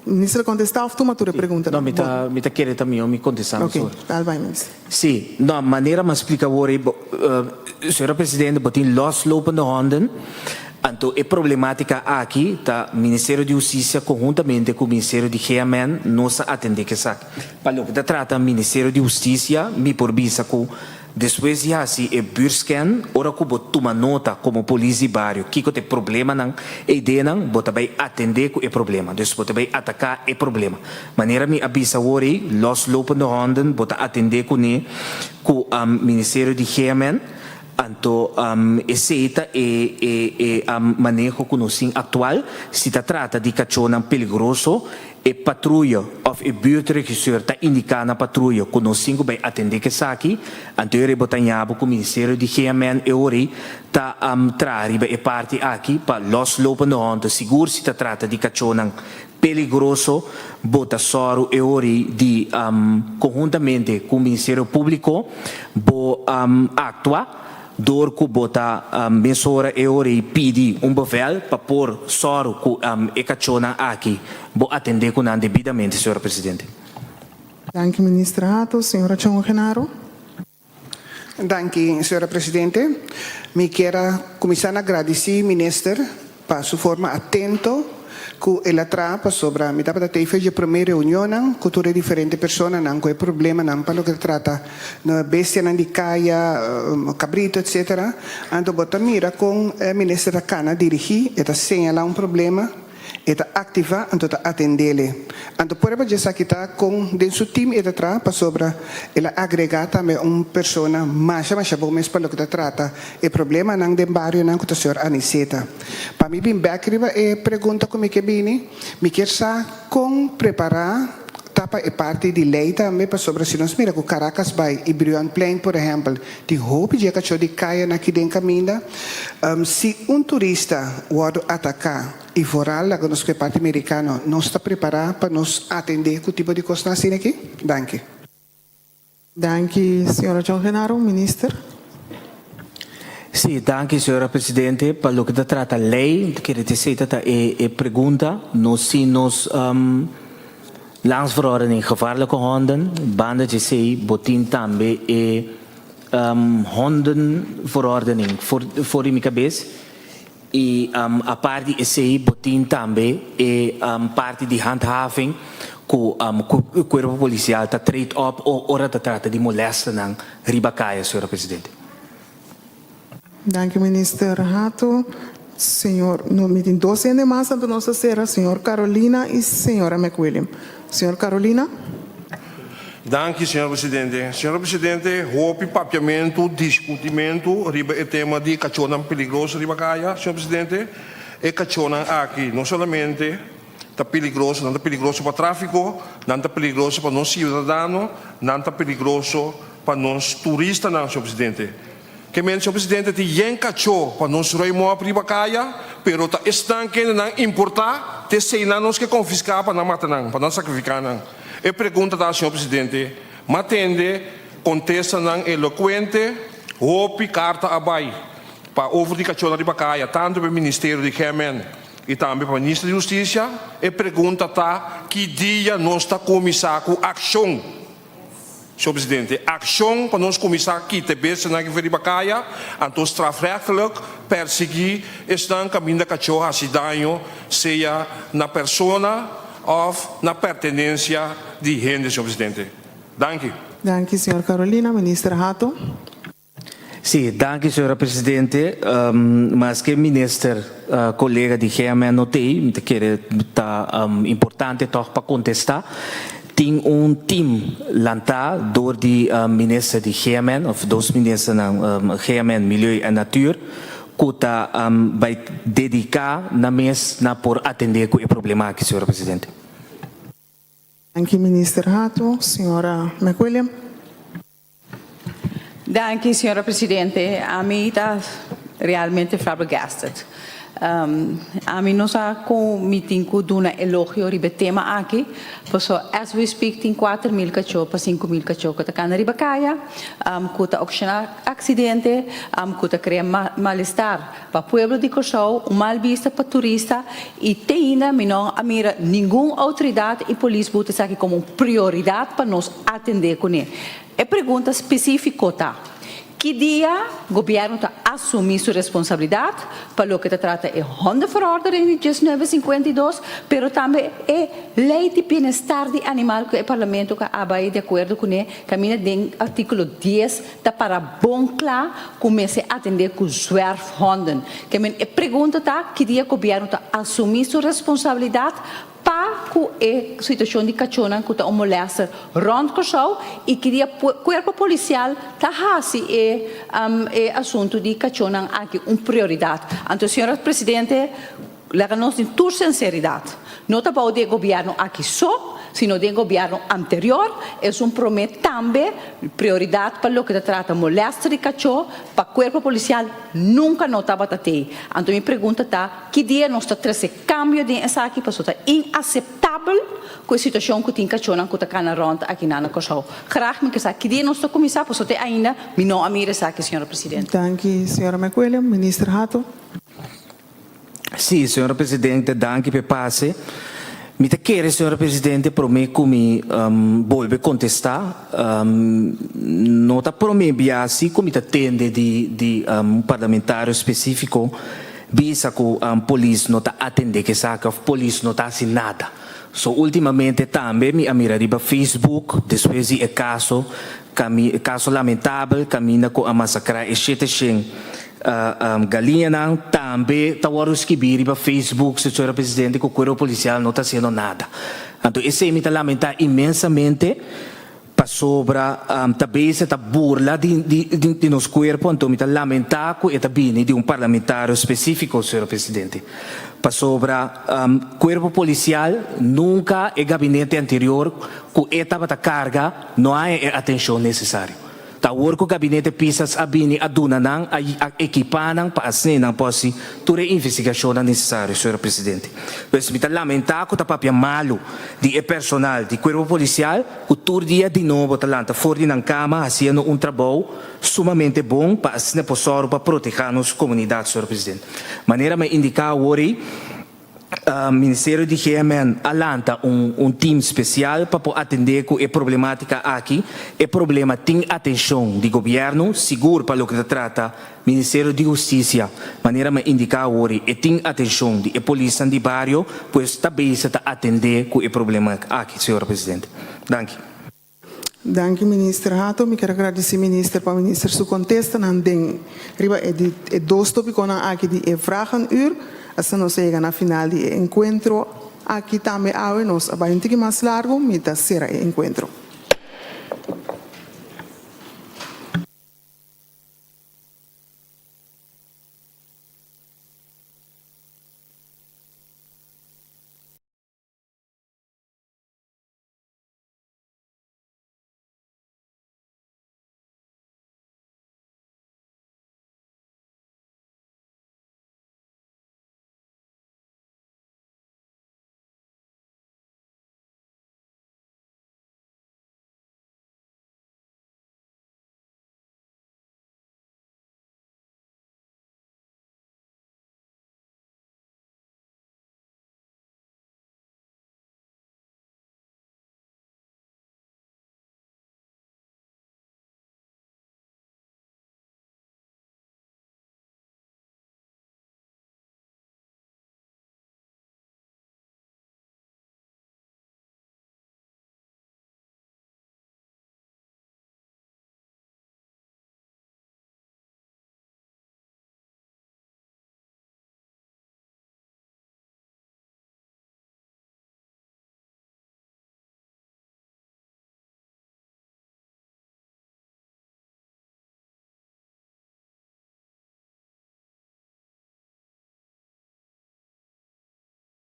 Ministra contestar ou toma a pergunta? Não, me tá querendo também me contestar. Ok, vai, ministra. Sim, não, maneira mas explica agora, senhora presidente, botem loslopende handen. Então, a problemática aqui, tá, o Ministério de Justiça, conjuntamente com o Ministério de Higiene, nós atendemos isso. Para o que trata o Ministério de Justiça, me porbisa com depois de assim, o burscan, ora que você toma nota como polícia bairro, que tem problema não, a ideia não, você vai atender com o problema, depois você vai atacar o problema. Maneira me avisa hoje, loslopende handen, você atender com o Ministério de Higiene. Então, esse é o manejo conhecido atual. Se trata de cachorro peligroso, a patrulha ou a buurtregisseur está indicando a patrulha conhecido vai atender que aqui. Então, eu vou estar com o Ministério de Higiene e ori está trazer a parte aqui para loslopende handen. Seguro se trata de cachorro peligroso, bota soro e ori de conjuntamente com o Ministério Público, vou actuar. Door ku bota mesora e ori pidi bevel para pôr soro ku cachorro aqui, vou atender com devidamente, senhora presidente. Danke, ministra Hato. Senhora Chong Genaro. Danke, senhora presidente. Me quero começar a agradecer, minister, para sua forma atento que ela trata sobre a metà da fez a primeira reunião com tutte differenti persone non quel problema non parlo che tratta bestia non di caia cabrito eccetera ando botta mira con ministro da cana dirigi e da segnala un problema e da attiva ando da attendele ando pure già sa che sta con del suo team e da trapa sopra e la aggregata me un persona ma bom mes parlo che tratta e problema non del barrio non con signor Aniseta pa mi bin back riba e pergunta come che bini mi chiesa con preparar tapa e parte di lei também para sobre se nós mira com Caracas by e Brian Plain por exemplo de roupa de cachorro de caia aqui dentro caminho se um turista pode atacar e foral lá que nós que parte americano não está preparado para nos atender com o tipo de coisa assim aqui danke Senhora Chong Genaro, minister. Sì, danke signora Presidente. Per lo che tratta lei, che rete e pregunta, nos landsverordening gevaarlijke honden, banden GC, botin tambe e hondenverordening voor die cabez. E a parte ECI botin tambe e parte di handhaving com o corpo policial está trade op ou ora trata de molesta não ribacaia, senhora Presidente. Danke, minister Hato. Senhor, no meeting 12 de março da nossa serra, senhor Carolina e senhora McWilliam. Senhor Carolina. Danke, senhor presidente. Senhor presidente, houve papiamento, discutimento, riba o tema de cachorro perigoso, riba caia, senhor presidente. E cachorro aqui, não somente está perigoso, não está perigoso para tráfico, não está perigoso para não cidadão, não está perigoso para nós turistas, não, senhor presidente. Que men, senhor presidente, te yenka cho para nós roi moa pribacaya, pero ta estanque não importar, te sei na nós que confiscar para não matar não, para não sacrificar não. E pergunta da senhor presidente, matende, contesta não eloquente, hopi carta abai, para overdicação na pribacaya, tanto para o Ministério de Gemen e também para o Ministro da Justiça, e pergunta tá que dia nós está começar com ação. Senhor presidente, ação para nós começar aqui, te beste na Veribacaya, então strafrechtelijk perseguir, estão caminho da cachorro a cidadão, seja na persona ou na pertenência de gente, senhor presidente. Danke. Danke, senhor Carolina. Minister Hato. Sim, danke, senhora presidente. Mas que minister, colega de GMN notei, que é importante toch para contestar. Tem team lanta door die minister de GMN, of dos ministers van GMN, Milieu en Natuur, que vai dedicar na mes na por atender com o problema aqui, senhora presidente. Dank u, minister Hato. Senhora McWilliam. Dank u, senhora presidente. A mim está realmente flabbergasted. A mim não sabe como me tem que dar um elogio sobre o tema aqui, porque as we speak tem 4.000 cachorros para 5.000 cachorros que estão na Ribacaya, que está ocasionando acidente, que está criando mal-estar para o povo de Cachorro, mal vista para turista e tem ainda mira nenhuma autoridade e polícia bota aqui como prioridade para nós atender com ele. É pergunta específica tá? Que dia o governo está assumir sua responsabilidade para o que se trata de hondenverordening de 1952, mas também é lei de bem-estar de animal que o parlamento vai de acordo com ele, caminha do artigo 10 da para bom claro comece a atender com zwerfhonden. Que a pergunta está que dia o governo está assumir sua responsabilidade para a situação de cachorro que está molesta rond Cachorro e que o corpo policial está fazendo o assunto de cachorro aqui uma prioridade. Então, senhora presidente, leva-nos em toda sinceridade. Não está para o governo aqui só, sino do governo anterior, é promete também prioridade para o que se trata de molestia de cachorro, para o corpo policial nunca não estava a ter. Então, minha pergunta está, que dia nós estamos trazendo cambio de essa aqui, para ser inaceitável com a situação que tem cachorro que está na ronda aqui na cachorro. Graag me que dia nós estamos começar, para ser ainda, não a mira essa aqui, senhora presidente. Danke, senhora McWilliam. Minister Hato. Sim, senhora presidente, danke per passe. Mi te chiede, signora Presidente, per me come vuole contestare, non per me biasi come attende di un parlamentario specifico, bisa che police non attende che sa che police non fa nada. So ultimamente também mi amira riba Facebook, depois é caso lamentável, caminha com a massacrar e galinha não também tá waros que biri para Facebook, senhora presidente, que o corpo policial não está fazendo nada. Então esse me tá lamentar imensamente para sobra também se tá burla de nos corpo, então me tá lamentar que é bem de um parlamentário específico, senhora presidente. Para sobra corpo policial nunca é gabinete anterior que estava a carga não há atenção necessária. Ta work gabinete pisas abini aduna nang equipa nang paasne nang posi ture investigação necessária, senhor presidente. Pois me lamentar que ta papia malo de personal de corpo policial que todo dia de novo talanta fora nang cama fazendo trabalho sumamente bom para asne posoro para proteger nossa comunidade, senhor presidente. Maneira me indicar ori Ministério de GMN alanta time especial para atender com a problemática aqui. O problema tem atenção do governo, seguro para o que se trata, Ministério de Justiça, maneira de indicar hoje, e tem atenção da polícia de bairro, pois também se está atender com o problema aqui, senhor presidente. Danke. Dank u, minister Hato. Ik quero agradecer, minister, para o minister su contesta. Riba é dois tópicos aqui de vragenuur. Assim nós chegamos na final do encontro. Aqui também, nós vamos mais largo, mas será o encontro.